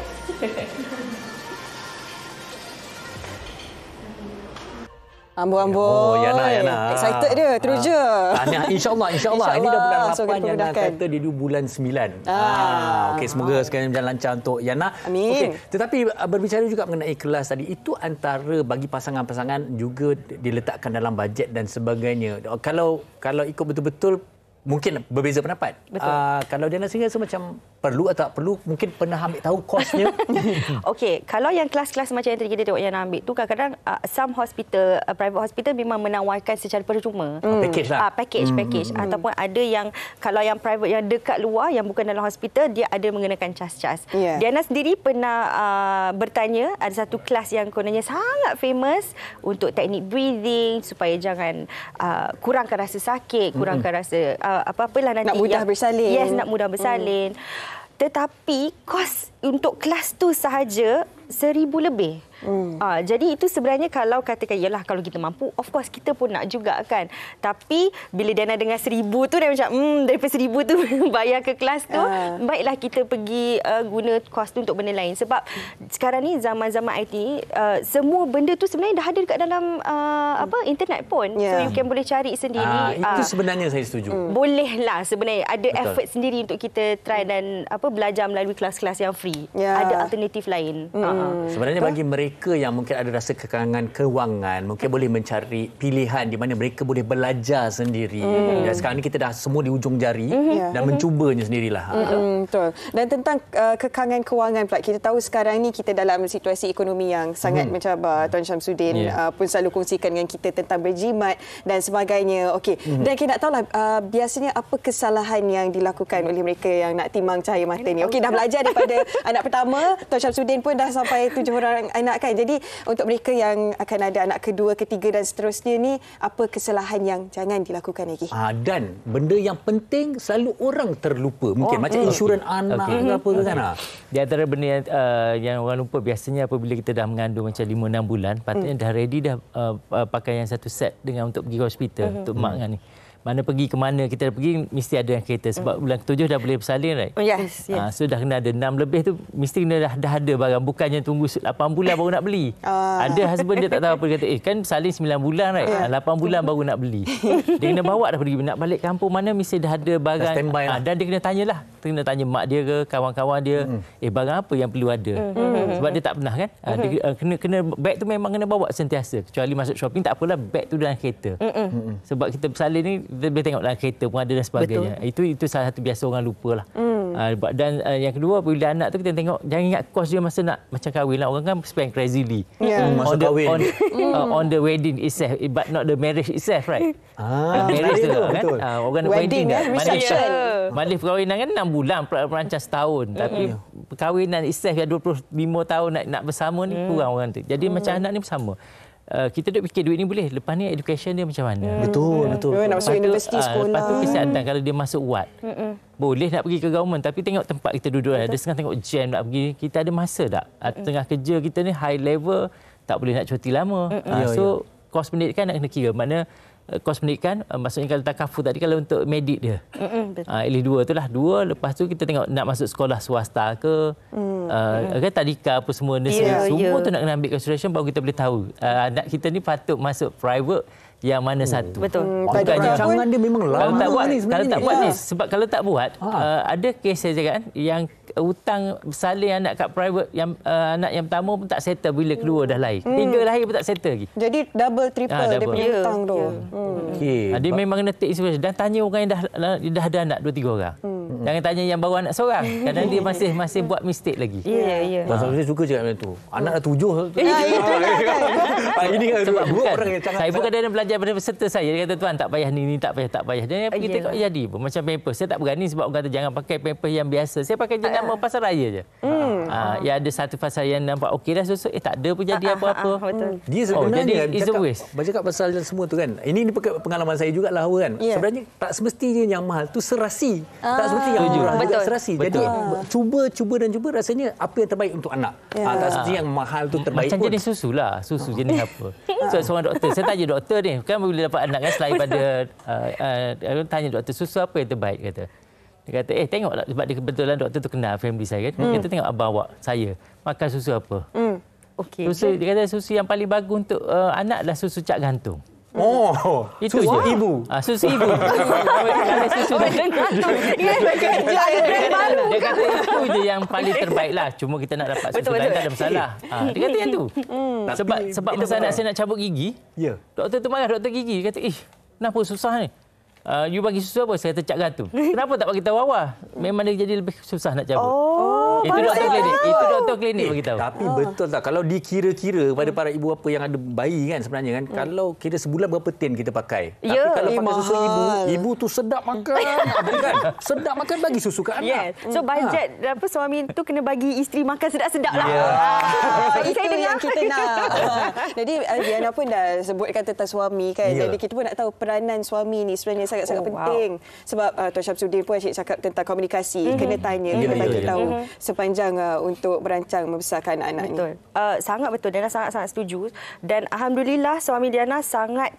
Amboi. Oh, Yana. Excited dia, teruja. InsyaAllah. Ini dah bulan So, 8, Yana kata dia dulu bulan 9. Okey, semoga sekalian berjalan lancar untuk Yana. Amin. Okey, tetapi berbicara juga mengenai kelas tadi, itu antara bagi pasangan-pasangan juga diletakkan dalam bajet dan sebagainya. Kalau ikut betul-betul, mungkin berbeza pendapat. Kalau Diana sendiri rasa macam perlu atau tak perlu, mungkin pernah ambil tahu kosnya. Okey, kalau yang kelas-kelas macam yang tadi kita tengok yang ambil tu, kadang-kadang some hospital, private hospital memang menawarkan secara percuma. Package lah. Package. Ataupun ada yang, kalau yang private yang dekat luar, yang bukan dalam hospital, dia ada mengenakan cas-cas. Yeah. Diana sendiri pernah bertanya, ada satu kelas yang kononnya sangat famous untuk teknik breathing, supaya jangan kurangkan rasa sakit, kurangkan rasa apa-apalah nanti. Nak mudah bersalin. Yes, nak mudah bersalin. Tetapi kos untuk kelas tu sahaja 1,000 lebih. Jadi itu sebenarnya kalau katakan, yalah kalau kita mampu, of course kita pun nak juga kan. Tapi bila Diana dengar 1,000 tu, dia macam daripada 1,000 tu bayar ke kelas tu, baiklah kita pergi guna kos tu untuk benda lain. Sebab sekarang ni zaman-zaman IT, semua benda tu sebenarnya dah ada dekat dalam internet pun. So you can boleh cari sendiri. Itu sebenarnya saya setuju. Bolehlah sebenarnya ada effort sendiri untuk kita try dan belajar melalui kelas-kelas yang free. Ada alternatif lain. Sebenarnya bagi mereka yang mungkin ada rasa kekangan kewangan, mungkin boleh mencari pilihan di mana mereka boleh belajar sendiri. Dan sekarang ni kita dah semua di ujung jari dan mencubanya sendirilah. Betul. Dan tentang kekangan kewangan pula, kita tahu sekarang ni kita dalam situasi ekonomi yang sangat mencabar. Tuan Syamsuddin pun selalu kongsikan dengan kita tentang berjimat dan sebagainya. Okey. Dan kita nak tahulah biasanya apa kesalahan yang dilakukan oleh mereka yang nak timang cahaya mata ni. Okey, dah belajar daripada anak pertama, Tuan Syamsuddin pun dah sampai 7 orang anak kan. Jadi untuk mereka yang akan ada anak kedua, ketiga dan seterusnya ni, apa kesalahan yang jangan dilakukan lagi? Dan benda yang penting selalu orang terlupa. Mungkin macam insurans anak ke apa ke kan. Di antara benda yang orang lupa biasanya apabila kita dah mengandung macam 5-6 bulan, patutnya dah ready dah pakai yang satu set dengan untuk pergi hospital untuk mak kan ni. Mana pergi ke mana kita pergi mesti ada yang kereta sebab bulan ke-7 dah boleh bersalin, right? Yes. So dah kena ada 6 lebih tu mesti kena dah ada barang, bukannya tunggu 8 bulan baru nak beli. Ada husband dia tak tahu apa, dia kata kan bersalin 9 bulan, right? 8 bulan baru nak beli. Dia kena bawa dah pergi, nak balik kampung mana mesti dah ada barang. Dan dia kena tanyalah, kena tanya mak dia ke kawan-kawan dia, barang apa yang perlu ada. Sebab dia tak pernah kan. Dia kena beg tu memang kena bawa sentiasa, kecuali masuk shopping tak apalah, beg tu dalam kereta. Sebab kita bersalin ni kita boleh tengok dalam kereta pun ada dan sebagainya. Itu salah satu biasa orang lupa lah. Dan yang kedua, bila anak tu kita tengok, jangan ingat kos dia masa nak macam kahwin lah. Orang kan spend crazily on the wedding itself, but not the marriage itself, right? Marriage tu kan. Orang wedding kan, majlis perkahwinan kan 6 bulan, merancang setahun. Tapi perkahwinan itself 25 tahun nak bersama ni kurang orang tu. Jadi macam anak ni bersama. Kita duk fikir duit ni boleh, lepas ni education dia macam mana? Betul. Nak masuk universiti, sekolah. Lepas tu kesihatan kalau dia masuk ward. Boleh nak pergi ke government, tapi tengok tempat kita duduk. Ada setengah tengok jam nak pergi. Kita ada masa tak? Tengah kerja kita ni high level, tak boleh nak cuti lama. So kos pendidikan nak kena kira. Mana kos pendidikan, maksudnya kalau takaful tadi, kalau untuk medik dia. At least 2 tu lah. 2, lepas tu kita tengok nak masuk sekolah swasta ke, kan tadika apa semua. Semua tu nak kena ambil consideration baru kita boleh tahu. Anak kita ni patut masuk private yang mana satu. Betul. Rancangan dia memang lama kalau tak buat ni, sebab kalau tak buat, ada kes saya cakap kan, yang hutang bersalin anak kat private, yang anak yang pertama pun tak settle bila keluar dah lahir. 3 lahir pun tak settle lagi. Jadi double triple dia punya hutang tu. Dia memang kena take insurance dan tanya orang yang dah ada anak 2-3 orang. Jangan tanya yang baru anak seorang. Kadang dia masih buat mistake lagi. Ya. Saya suka cakap macam tu. Anak dah 7. Ini kan sebab dua orang yang saya pun kadang-kadang belajar daripada peserta saya. Dia kata, tuan tak payah ni tak payah. Dia pergi tengok jadi pun. Macam pampers. Saya tak berani sebab orang kata jangan pakai pampers yang biasa. Saya pakai je nama pasar raya je. Ya ada satu pasal yang nampak okey dah susuk. Tak ada pun jadi apa-apa. Dia sebenarnya bercakap pasal semua tu kan. Ini pengalaman saya jugalah kan. Sebenarnya tak semestinya yang mahal tu serasi. Tak semestinya yang murah juga serasi. Jadi cuba rasanya apa yang terbaik untuk anak. Tak semestinya yang mahal tu terbaik. Macam jenis susu lah. Susu jenis apa. So seorang doktor, saya tanya doktor ni, kan bila dapat anak kan selain pada tanya doktor susu apa yang terbaik, kata. Dia kata, tengoklah, sebab dia kebetulan doktor tu kenal family saya kan. Dia kata, tengok abang awak, saya makan susu apa. Okey. Susu, dia kata susu yang paling bagus untuk anak adalah susu cak gantung. Oh, Itu susu je. ibu. Susu ibu. Kalau susu gantung. Dia kata itu je yang paling terbaik lah. Cuma kita nak dapat susu lain tak ada masalah. Dia kata yang tu. Sebab masa anak saya nak cabut gigi, doktor tu marah, doktor gigi. Dia kata, kenapa susah ni? You bagi susu apa? Saya tercak gantung. Kenapa tak bagi tahu awal? Memang dia jadi lebih susah nak cabut. Itu doktor klinik. Itu doktor klinik bagi tahu. Tapi betul tak kalau dikira-kira kepada para ibu bapa yang ada bayi kan sebenarnya kan, kalau kira sebulan berapa tin kita pakai. Tapi kalau pakai susu ibu tu sedap makan, kan? Sedap makan bagi susu ke anak. So bajet apa suami tu kena bagi isteri makan sedap-sedap lah. Itu yang kita nak. Jadi Diana pun dah sebutkan tentang suami kan. Jadi kita pun nak tahu peranan suami ni sebenarnya sangat-sangat penting. Sebab Tuan Syamsuddin pun asyik cakap tentang komunikasi. Kena tanya, kena bagi tahu sepanjang untuk merancang membesarkan anak ni. Betul. Sangat betul. Diana sangat-sangat setuju. Dan alhamdulillah suami Diana sangat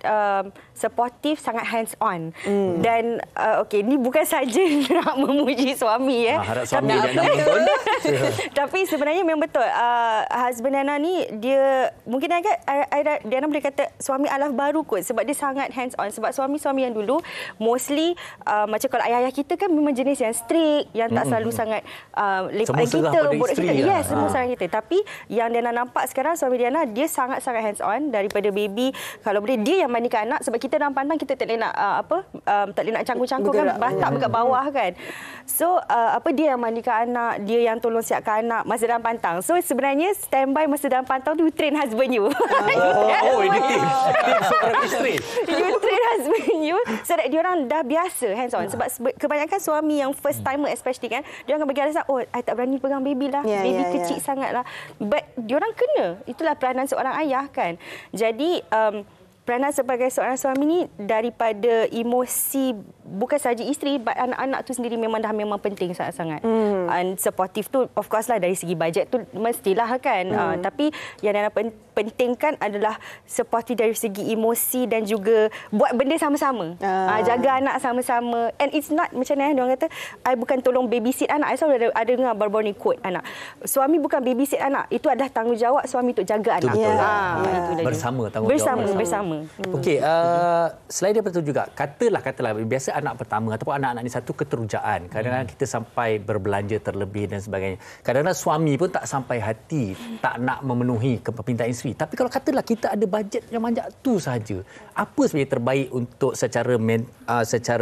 supportive, sangat hands on. Dan ni bukan saja nak memuji suami harap suami Diana menonton. Tapi sebenarnya memang betul. Husband Diana ni dia mungkin Diana boleh kata suami alaf baru kot sebab dia sangat hands on. Sebab suami-suami yang dulu mostly macam kalau ayah-ayah kita kan memang jenis yang strict, yang tak selalu sangat lepak kita, borak kita. Semua serang kita. Tapi yang Diana nampak sekarang suami Diana dia sangat-sangat hands on daripada baby. Kalau boleh dia yang mandikan anak sebab kita dalam pantang kita tak boleh nak tak boleh nak cangkul-cangkul kan, batak dekat bawah kan. So dia yang mandikan anak, dia yang tolong siapkan anak masa dalam pantang. So sebenarnya standby masa dalam pantang tu you train husband you. Ini tips seorang isteri. You train husband you so that diorang dah biasa hands on. Sebab kebanyakan suami yang first timer especially kan, dia akan bagi alasan, I tak berani pegang baby lah. Baby kecil sangat lah. But diorang kena. Itulah peranan seorang ayah kan. Jadi peranan sebagai seorang suami ni daripada emosi bukan saja isteri, but anak-anak tu sendiri memang penting sangat-sangat. And supportive tu of course lah dari segi bajet tu mestilah kan. Tapi yang Diana pentingkan adalah supportive dari segi emosi dan juga buat benda sama-sama. Jaga anak sama-sama. And it's not macam mana diorang kata, I bukan tolong babysit anak. I selalu ada dengar baru-baru ni quote anak. Suami bukan babysit anak. Itu adalah tanggungjawab suami untuk jaga anak. Bersama tanggungjawab. Bersama. Okey, selain daripada itu juga, katalah biasa anak pertama ataupun anak-anak ni satu keterujaan. Kadang-kadang kita sampai berbelanja terlebih dan sebagainya. Kadang-kadang suami pun tak sampai hati, tak nak memenuhi permintaan isteri. Tapi kalau katalah kita ada bajet yang banyak tu saja, apa sebenarnya terbaik untuk secara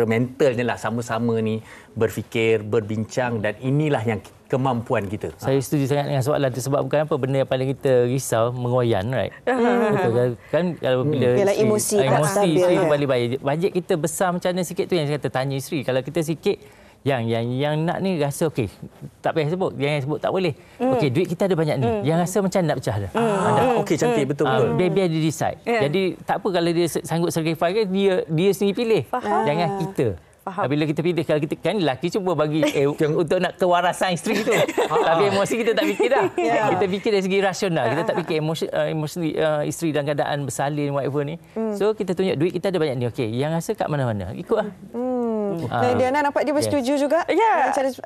mentalnya lah sama-sama ni berfikir, berbincang dan inilah yang kemampuan kita. Saya setuju sangat dengan soalan itu sebab bukan apa benda yang paling kita risau mengoyan, right? Betul kan kalau bila emosi isteri kembali bajet kita besar macam mana sikit tu yang saya kata tanya isteri. Kalau kita sikit yang nak ni rasa okey, tak payah sebut, yang sebut tak boleh. Okey, duit kita ada banyak ni. Yang rasa macam nak pecah dah. Okey, cantik, betul. Biar dia decide. Jadi tak apa kalau dia sanggup sacrifice kan, dia sendiri pilih. Jangan kita. Bila kita pilih, kalau kita kan lelaki cuba bagi untuk nak kewarasan isteri tu. Tapi emosi kita tak fikir dah. Kita fikir dari segi rasional. Kita tak fikir emosi isteri dalam keadaan bersalin whatever ni. So kita tunjuk duit kita ada banyak ni. Okey, yang rasa kat mana-mana ikutlah. Diana nampak dia bersetuju juga.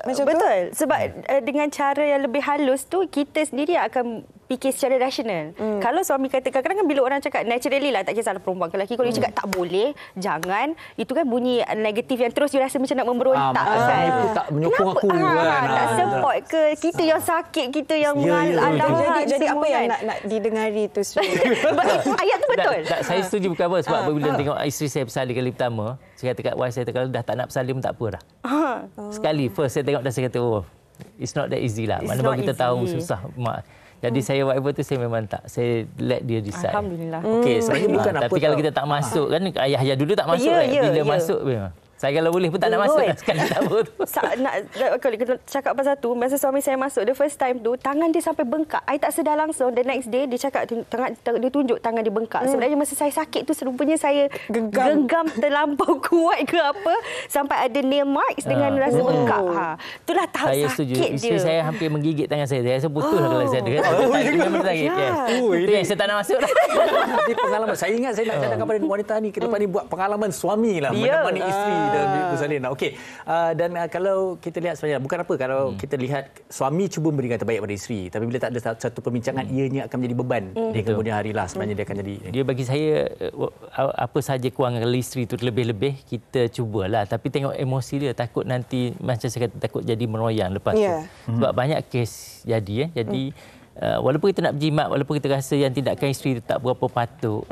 Macam betul. Sebab dengan cara yang lebih halus tu kita sendiri akan fikir secara rasional. Kalau suami kata, kadang-kadang bila orang cakap naturally lah, tak kisahlah perempuan ke lelaki, kalau dia cakap tak boleh, jangan, itu kan bunyi negatif yang terus you rasa macam nak memberontak kan. Itu tak menyokong aku kan. Tak support ke, kita yang sakit, kita yang mengalami. Jadi apa yang nak didengari tu sebenarnya? Ayat tu betul. Saya setuju bukan apa, sebab bila tengok isteri saya bersalin kali pertama, saya kata kat wife saya, kalau dah tak nak bersalin pun tak apa dah. Sekali first saya tengok dah, saya kata it's not that easy lah. Mana baru kita tahu susah mak. Jadi saya whatever tu saya memang tak. Saya let dia decide. Alhamdulillah. Okey, sebenarnya bukan apa. Tapi kalau kita tak masuk kan, ayah dulu tak masuk kan. Bila masuk memang. Saya kalau boleh pun tak nak masuk sekali tak apa tu. Kalau kita cakap pasal tu, masa suami saya masuk the first time tu, tangan dia sampai bengkak. I tak sedar langsung. The next day dia cakap dia tunjuk tangan dia bengkak. Sebenarnya masa saya sakit tu serupanya saya genggam terlampau kuat ke apa sampai ada nail marks dengan rasa bengkak. Itulah tahu saya sakit setuju. dia. Isteri saya hampir menggigit tangan saya. Saya rasa putus lah kalau saya dengar. Memang sakit. Itu yang saya tak nak masuk. Jadi pengalaman, saya ingat saya nak cakap kepada wanita ni ke depan ni buat pengalaman suami lah menemani isteri. dan Ibu Salina. Okey. Dan kalau kita lihat sebenarnya bukan apa kalau kita lihat suami cuba memberikan terbaik pada isteri, tapi bila tak ada satu perbincangan ianya akan menjadi beban di kemudian hari lah sebenarnya dia akan jadi. Dia bagi saya apa sahaja kewangan kalau isteri itu lebih-lebih kita cubalah, tapi tengok emosi dia, takut nanti macam saya kata takut jadi meroyan lepas tu. Sebab banyak kes jadi jadi walaupun kita nak berjimat, walaupun kita rasa yang tindakan isteri itu tak berapa patut,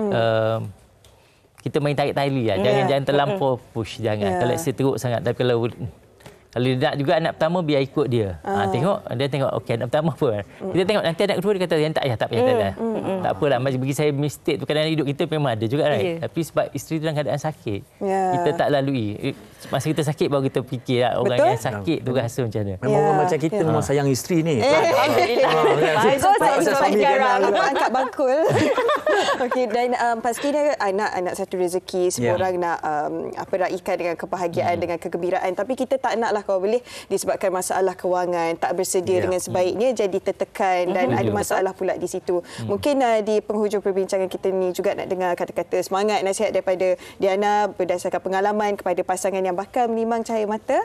kita main tarik tali lah. Jangan terlampau push, jangan. Kalau saya teruk sangat, tapi kalau dia nak juga anak pertama, biar ikut dia. Dia tengok okey anak pertama apa. Kita tengok nanti anak kedua dia kata yang tak payah. Tak apalah, macam bagi saya mistake tu kadang-kadang hidup kita memang ada juga right. Tapi sebab isteri dalam keadaan sakit, kita tak lalui. Masa kita sakit baru kita fikir lah, orang yang sakit tu rasa macam mana. Memang orang macam kita memang sayang isteri ni. Alhamdulillah. Bagus angkat bangkul. Okey, dan pastinya anak satu rezeki, semua orang nak raikan dengan kebahagiaan, dengan kegembiraan, tapi kita tak naklah kalau boleh disebabkan masalah kewangan, tak bersedia dengan sebaiknya, jadi tertekan dan ada masalah pula di situ. Mungkin di penghujung perbincangan kita ni juga nak dengar kata-kata semangat, nasihat daripada Diana berdasarkan pengalaman kepada pasangan yang bakal menimang cahaya mata.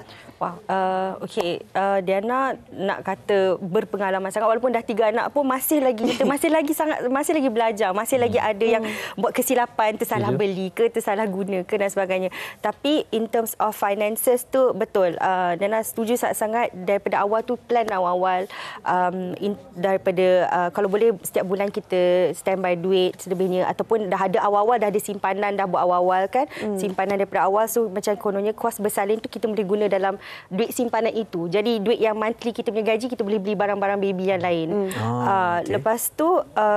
Okey, Diana nak kata berpengalaman sangat, walaupun dah 3 anak pun masih lagi belajar, masih lagi ada yang buat kesilapan, tersalah beli ke, tersalah guna ke dan sebagainya. Tapi in terms of finances tu betul, Diana setuju sangat daripada awal tu, plan awal daripada kalau boleh setiap bulan kita standby duit selebihnya, ataupun dah ada awal-awal, dah ada simpanan, dah buat awal-awal kan, simpanan daripada awal. So macam kononnya kos bersalin tu kita boleh guna dalam duit simpanan itu. Jadi duit yang monthly kita punya gaji, kita boleh beli barang-barang baby yang lain. Lepas tu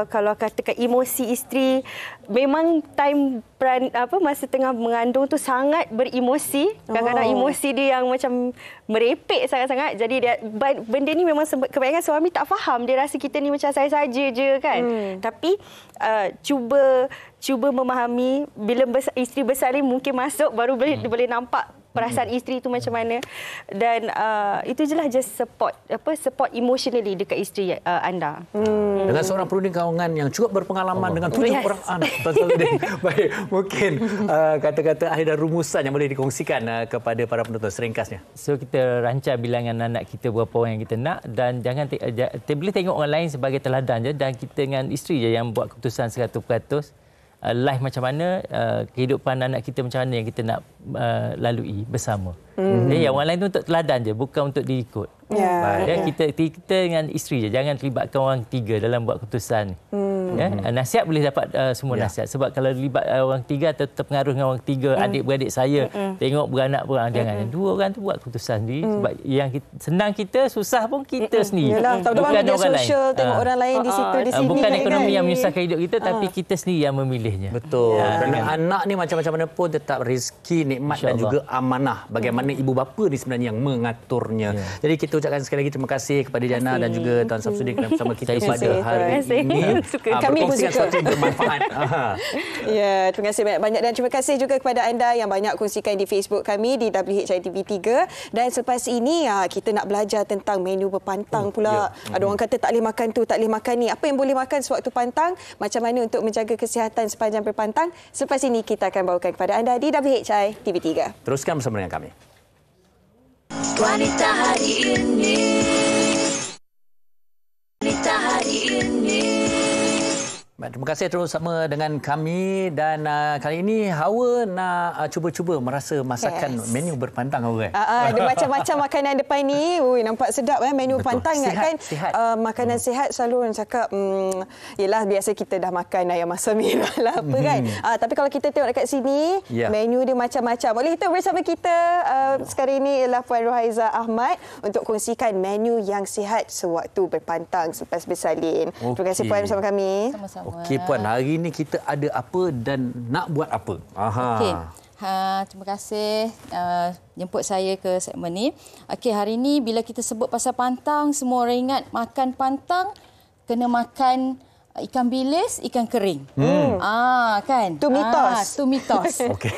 kalau katakan emosi isteri, memang time masa tengah mengandung tu sangat beremosi. Kadang-kadang emosi dia yang macam merepek sangat-sangat. Jadi benda ni memang kebanyakan suami tak faham. Dia rasa kita ni macam saya saja je kan. Tapi cuba memahami, bila isteri bersalin mungkin masuk baru boleh nampak perasaan isteri itu macam mana. Dan itu je lah, just support emotionally dekat isteri anda. Dengan seorang perunding kawangan yang cukup berpengalaman dengan 7 orang anak. Baik, mungkin kata-kata akhir dan rumusan yang boleh dikongsikan kepada para penonton seringkasnya. So kita rancang bilangan anak kita berapa orang yang kita nak, dan jangan boleh tengok orang lain sebagai teladan je, dan kita dengan isteri je yang buat keputusan 100%. Life macam mana, kehidupan anak kita macam mana yang kita nak lalui bersama. Jadi orang lain tu untuk teladan je, bukan untuk diikut. Kita dengan isteri je, jangan terlibatkan orang ketiga dalam buat keputusan. Nasihat boleh dapat semua nasihat, sebab kalau libat orang ketiga atau terpengaruh dengan orang ketiga, adik-beradik saya, tengok beranak pun jangan. 2 orang tu buat keputusan sendiri, sebab yang senang kita, susah pun kita sendiri. Bukan orang lain. Tengok orang lain di situ di sini. Bukan ekonomi yang menyusahkan hidup kita, tapi kita sendiri yang memilihnya. Betul. Kerana anak ni macam-macam mana pun tetap rezeki, nikmat dan juga amanah. Bagaimana ibu bapa ni sebenarnya yang mengaturnya. Jadi kita ucapkan sekali lagi terima kasih kepada Diana dan juga Tuan Samsudin kerana bersama kita pada hari ini. Kami pun suka. Sesuatu yang bermanfaat. Terima kasih banyak-banyak, dan terima kasih juga kepada anda yang banyak kongsikan di Facebook kami di WHITV3. Dan selepas ini kita nak belajar tentang menu berpantang pula. Ada orang kata tak boleh makan tu, tak boleh makan ni. Apa yang boleh makan sewaktu pantang? Macam mana untuk menjaga kesihatan sepanjang berpantang? Selepas ini kita akan bawakan kepada anda di WHITV3. Teruskan bersama dengan kami. Wanita hari ini. Wanita hari ini. Terima kasih terus bersama dengan kami, dan kali ini Hawa nak cuba-cuba merasa masakan menu berpantang Hawa. Ada macam-macam makanan depan ni. Nampak sedap menu berpantang kan. Makanan sihat selalu orang cakap yalah biasa kita dah makan ayam masak merah lah apa kan. Tapi kalau kita tengok dekat sini menu dia macam-macam. Boleh kita bersama kita sekarang ini ialah Puan Rohaiza Ahmad untuk kongsikan menu yang sihat sewaktu berpantang selepas bersalin. Terima kasih Puan bersama kami. Sama-sama. Okey Puan, hari ini kita ada apa dan nak buat apa? Okey. Terima kasih jemput saya ke segmen ni. Okey, hari ini bila kita sebut pasal pantang, semua orang ingat makan pantang kena makan ikan bilis, ikan kering. Kan? Tu mitos. Tu mitos. Okey.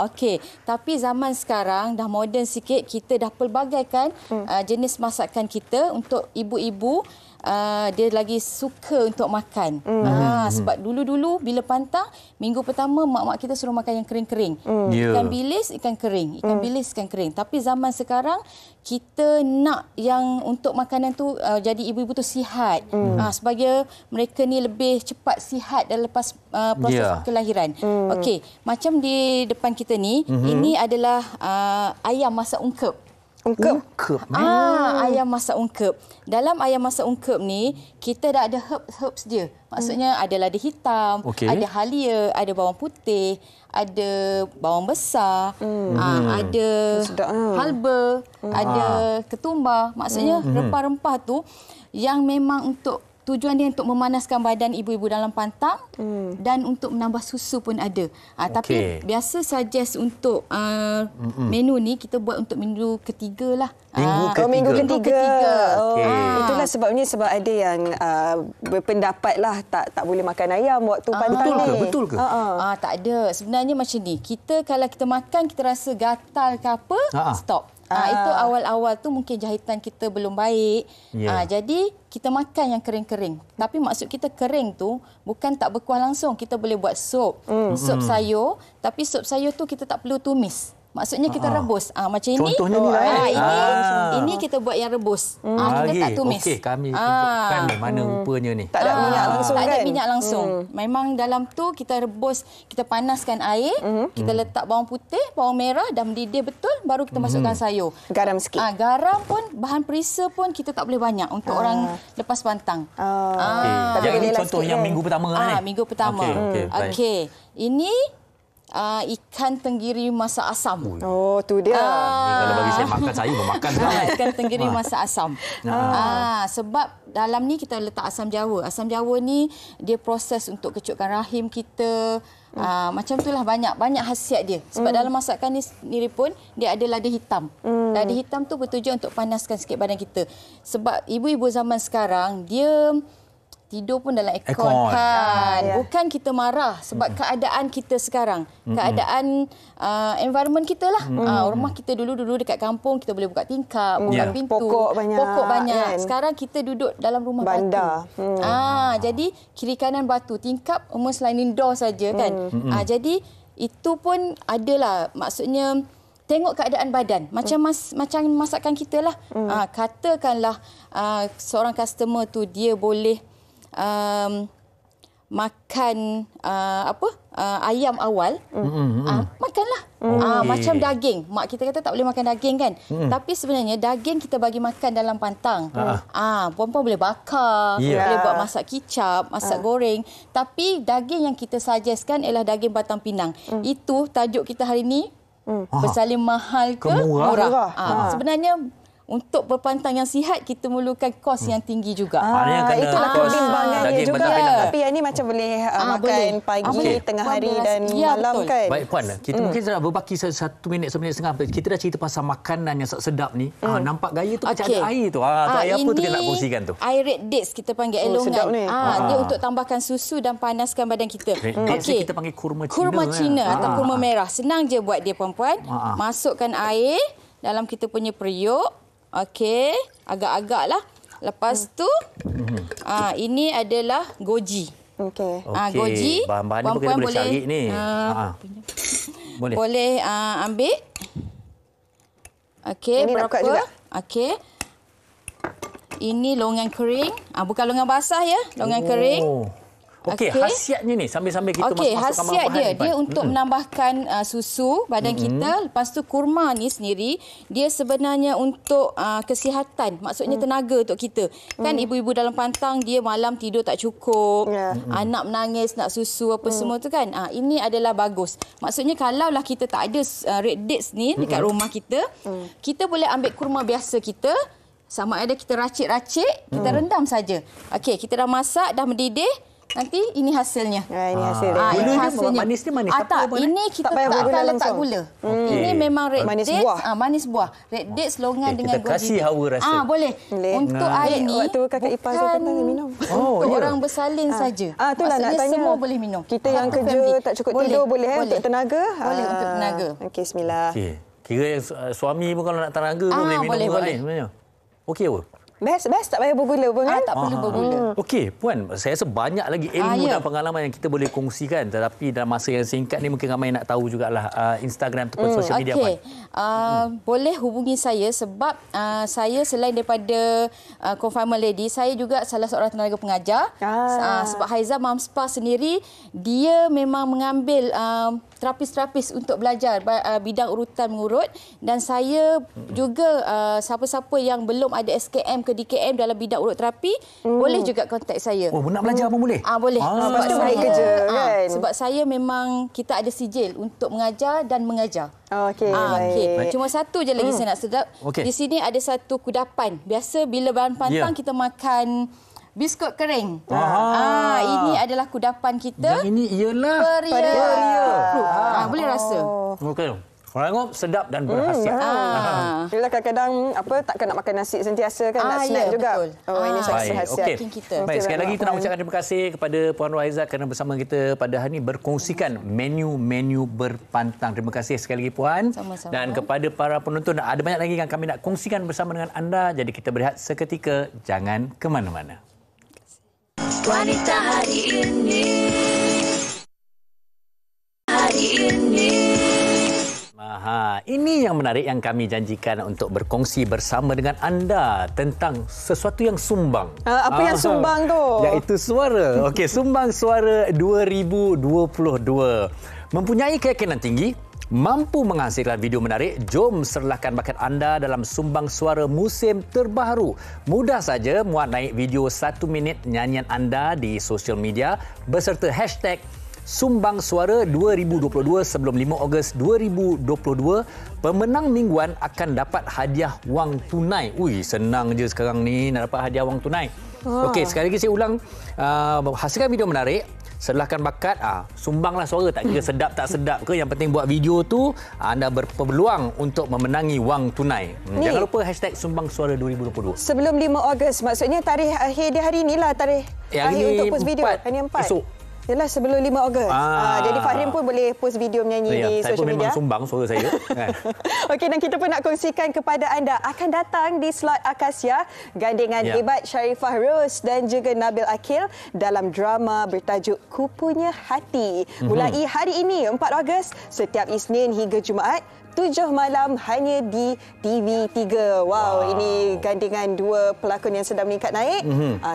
Okey. Tapi zaman sekarang dah moden sikit, kita dah pelbagaikan jenis masakan kita untuk ibu-ibu dia lagi suka untuk makan. Sebab dulu-dulu bila pantang, minggu pertama mak-mak kita suruh makan yang kering-kering. Ikan bilis, ikan kering. Ikan bilis, ikan kering. Tapi zaman sekarang, kita nak yang untuk makanan tu jadi ibu-ibu tu sihat. Sebagai mereka ni lebih cepat sihat dan lepas proses kelahiran. Okey, macam di depan kita ni, ini adalah ayam masak ungkep. Ayam masak ungkep. Dalam ayam masak ungkep ni, kita dah ada herbs dia. Maksudnya ada lada hitam, ada halia, ada bawang putih, ada bawang besar, ada halba, ada ketumbar. Maksudnya rempah-rempah tu yang memang untuk tujuan dia untuk memanaskan badan ibu-ibu dalam pantang dan untuk menambah susu pun ada. Tapi biasa suggest untuk menu ni kita buat untuk minggu ketiga lah. Minggu ketiga. Itulah sebabnya sebab ada yang berpendapat lah tak boleh makan ayam waktu pantang ni. Betul ke? Tak ada. Sebenarnya macam ni. Kalau kita makan kita rasa gatal ke apa, stop. Itu awal-awal tu mungkin jahitan kita belum baik. Jadi kita makan yang kering-kering. Tapi maksud kita kering tu bukan tak berkuah langsung. Kita boleh buat sup. Sup sayur. Tapi sup sayur tu kita tak perlu tumis. Maksudnya kita rebus. Macam ini. Contohnya ni lah. Ini kita buat yang rebus. Kita tak tumis. Okey, kami tunjukkan mana rupanya ni. Tak ada minyak langsung kan? Tak ada minyak langsung. Memang dalam tu kita rebus, kita panaskan air, kita letak bawang putih, bawang merah, dah mendidih betul, baru kita masukkan sayur. Garam sikit. Garam pun, bahan perisa pun kita tak boleh banyak untuk orang lepas pantang. Yang ini contoh yang minggu pertama ni. Minggu pertama. Okey. Ini ikan tenggiri masak asam. Tu dia. Kalau bagi saya makan, saya memakan. Ikan tenggiri masak asam. Sebab dalam ni kita letak asam jawa. Asam jawa ni dia proses untuk kecutkan rahim kita. Macam itulah banyak khasiat dia. Sebab dalam masakan ni sendiri pun dia ada lada hitam. Lada hitam tu bertujuan untuk panaskan sikit badan kita. Sebab ibu-ibu zaman sekarang dia tidur pun dalam aircon kan. Bukan kita marah sebab keadaan kita sekarang. Keadaan environment kita lah. Rumah kita dulu dekat kampung kita boleh buka tingkap, buka pintu. Pokok banyak. Kan? Sekarang kita duduk dalam rumah bandar. Batu. Jadi kiri kanan batu, tingkap selain indoor saja kan. Jadi itu pun adalah maksudnya tengok keadaan badan. Macam masakan kita lah. Katakanlah seorang customer tu dia boleh makan ayam awal, makanlah. Macam daging. Mak kita kata tak boleh makan daging kan. Tapi sebenarnya daging kita bagi makan dalam pantang. Perempuan boleh bakar, boleh buat masak kicap, masak goreng. Tapi daging yang kita suggestkan ialah daging batang pinang. Itu tajuk kita hari ini, bersalin mahal ke murah. Sebenarnya untuk berpantang yang sihat, kita memerlukan kos yang tinggi juga. Itulah kebimbangannya juga. Tapi yang ni macam boleh makan pagi, tengah hari dan malam kan. Baik Puan, kita mungkin dah berbaki 1 minit, 1 minit setengah. Kita dah cerita pasal makanan yang sedap ni. Nampak gaya tu macam ada air tu. Air apa tu kita nak kongsikan tu? Air red dates kita panggil elongan. Dia untuk tambahkan susu dan panaskan badan kita. Red dates ni kita panggil kurma Cina. Kurma Cina atau kurma merah. Senang je buat dia perempuan. Masukkan air dalam kita punya periuk. Okey, agak-agak lah. Lepas tu, ini adalah goji. Goji. Bahan-bahan ni mungkin boleh cari ni. Boleh ambil. Okey, berapa? Okey. Ini longan kering. Bukan longan basah ya, longan kering. Okey, khasiatnya ni sambil-sambil kita masukkan khasiat dia untuk menambahkan susu badan kita. Lepas tu kurma ni sendiri dia sebenarnya untuk kesihatan, maksudnya tenaga untuk kita. Kan ibu-ibu dalam pantang dia malam tidur tak cukup, anak menangis nak susu apa semua tu kan. Ini adalah bagus. Maksudnya kalaulah kita tak ada red dates ni dekat rumah kita, kita boleh ambil kurma biasa kita, sama ada kita racik-racik, kita rendam saja. Okey, kita dah masak, dah mendidih. Nanti ini hasilnya. Ini hasilnya. Ini hasilnya. Manis ni manis. Tak, ini kita tak akan letak gula. Ini memang red manis dates. Buah. Manis buah. Red dates longan dengan goji. Kita kasih hawa rasa. Boleh. Untuk air ni waktu kakak ipar saya datang minum. Untuk orang bersalin saja. Itulah nak tanya. Semua boleh minum. Kita yang kerja tak cukup tidur boleh untuk tenaga? Boleh untuk tenaga. Okey, bismillah. Kira yang suami pun kalau nak tenaga boleh minum air sebenarnya. Okey apa? Best tak payah bergula pun kan? Tak perlu bergula. Okey, Puan, saya rasa banyak lagi ilmu dan pengalaman yang kita boleh kongsikan, tetapi dalam masa yang singkat ni mungkin ramai nak tahu jugalah Instagram ataupun sosial media, Puan. Boleh hubungi saya sebab saya selain daripada Confinement Lady, saya juga salah seorang tenaga pengajar. Sebab Haiza Mom Spa sendiri, dia memang mengambil terapis-terapis untuk belajar bidang urutan mengurut, dan saya juga siapa-siapa yang belum ada SKM ke DKM dalam bidang urut terapi boleh juga kontak saya. Oh, nak belajar pun boleh? Boleh. Sebab saya kerja kan. Sebab saya memang kita ada sijil untuk mengajar dan mengajar. Okey, baik. Cuma satu je lagi saya nak sedap. Di sini ada satu kudapan. Biasa bila bahan pantang kita makan biskut kering. Ini adalah kudapan kita. Yang ini ialah peria. Boleh rasa. Okey. Orang sedap dan berkhasiat. Bila kadang-kadang takkan nak makan nasi sentiasa kan, nak snack juga. Betul. Ini sangat khasiat. Baik, sekali lagi kita nak ucapkan terima kasih kepada Puan Rohaiza kerana bersama kita pada hari ini berkongsikan menu-menu berpantang. Terima kasih sekali lagi, Puan. Sama-sama. Dan kepada para penonton, ada banyak lagi yang kami nak kongsikan bersama dengan anda. Jadi kita berehat seketika, jangan ke mana-mana. Wanita hari ini. Hari ini. Ini yang menarik yang kami janjikan untuk berkongsi bersama dengan anda tentang sesuatu yang sumbang. Apa yang sumbang tu? Iaitu suara. Okey, sumbang suara 2022. Mempunyai keyakinan tinggi, mampu menghasilkan video menarik, jom serlahkan bakat anda dalam sumbang suara musim terbaru. Mudah saja muat naik video 1 minit nyanyian anda di sosial media beserta hashtag Sumbang Suara 2022 sebelum 5 Ogos 2022. Pemenang mingguan akan dapat hadiah wang tunai. Senang je sekarang ni nak dapat hadiah wang tunai. Okey, sekali lagi saya ulang. Hasilkan video menarik, serlahkan bakat, sumbanglah suara, tak kira sedap tak sedap ke, yang penting buat video tu anda berpeluang untuk memenangi wang tunai. Jangan lupa hashtag Sumbang Suara 2022. Sebelum 5 Ogos, maksudnya tarikh akhir dia hari inilah tarikh akhir untuk post video. Hari 4. Esok. Yalah, sebelum 5 Ogos. Jadi Fahrim pun boleh post video menyanyi di saya social media. Saya pun memang sumbang suara saya. Okey, dan kita pun nak kongsikan kepada anda akan datang di slot Akasia gandingan hebat Sharifah Rose dan juga Nabil Akil dalam drama bertajuk Kupunya Hati. Mulai hari ini 4 Ogos setiap Isnin hingga Jumaat 7 malam hanya di TV3. Wow, ini gandingan dua pelakon yang sedang meningkat naik.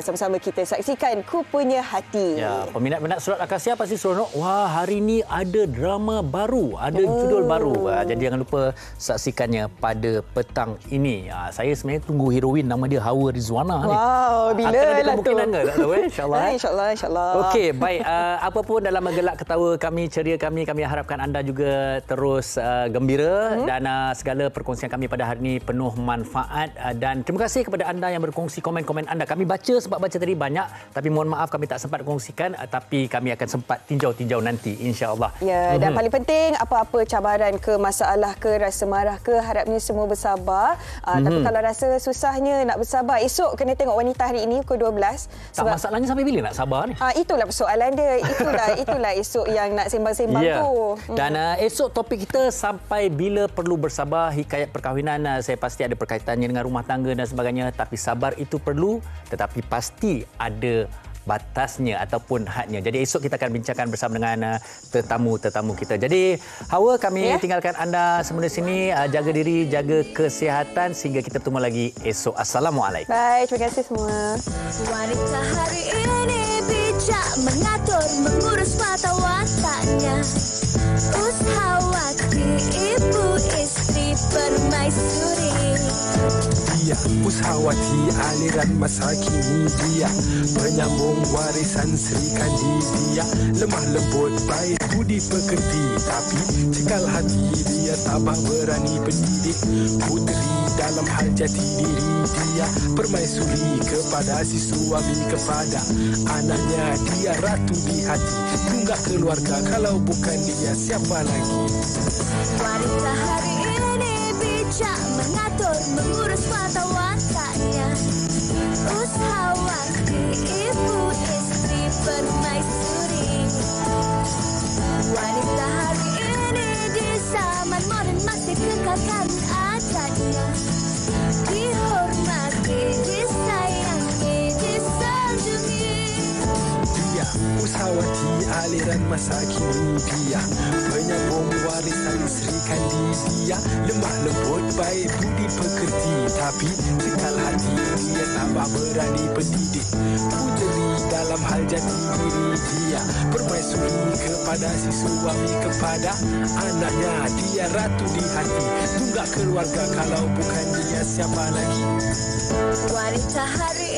Sama-sama kita saksikan Kupunya Hati. Ya, peminat-peminat Surat Akasia pasti seronok. Wah, hari ini ada drama baru, ada judul baru. Jadi jangan lupa saksikannya pada petang ini. Saya sebenarnya tunggu heroin nama dia Hawa Rizwana ni. Wow, bila akan ada lah kemungkinan tu? ke? Tak tahu insya-Allah. InsyaAllah. Okey, baik. Apa pun dalam gelak ketawa kami, ceria kami harapkan anda juga terus gembira. Dan segala perkongsian kami pada hari ini penuh manfaat, dan terima kasih kepada anda yang berkongsi komen-komen anda. Kami baca, sebab baca tadi banyak, tapi mohon maaf kami tak sempat kongsikan, tapi kami akan sempat tinjau-tinjau nanti insya-Allah. Ya, dan paling penting apa-apa cabaran ke, masalah ke, rasa marah ke, harapnya semua bersabar. Tapi kalau rasa susahnya nak bersabar, esok kena tengok Wanita hari ini pukul 12. Sebab masalahnya sampai bila nak sabar ni? Itulah persoalan dia. Itulah esok yang nak sembang-sembang tu. Dan esok topik kita sampai bila perlu bersabar. Hikayat perkahwinan, saya pasti ada perkaitannya dengan rumah tangga dan sebagainya. Tapi sabar itu perlu, tetapi pasti ada batasnya ataupun hadnya. Jadi esok kita akan bincangkan bersama dengan tetamu-tetamu kita. Jadi Hawa, kami tinggalkan anda semua di sini. Jaga diri, jaga kesihatan sehingga kita bertemu lagi esok. Assalamualaikum. Baik, terima kasih semua. Wanita hari ini bijak mengatur, mengurus mata wataknya. Ushawati, ibu istri permaisuri. Dia Ushawati, aliran masa kini dia penyambung warisan Sri Kandi. Dia lemah lembut, baik budi pekerti, tapi cekal hati dia tabah berani pendidik putri dalam hal jati diri. Dia permaisuri kepada si suami, kepada anaknya. Dia ratu di hati, tunggak keluarga, kalau bukan dia siapa lagi? Wanita hari ini bijak mengatur, mengurus mata wataknya. Ushawati, ibu istri permaisuri. Wanita hari ini di zaman modern masih kekalkan adatnya. Dihormati di aliran masa kini dia penyambung warisan Sri Kandidia. Lemah lembut baik budi pekerti, tapi cekal hati dia tambah berani pendidik. Puteri dalam hal jati diri dia, permaisuri kepada si suami, kepada anaknya. Dia ratu di hati, tunggak keluarga, kalau bukan dia siapa lagi? Wanita hari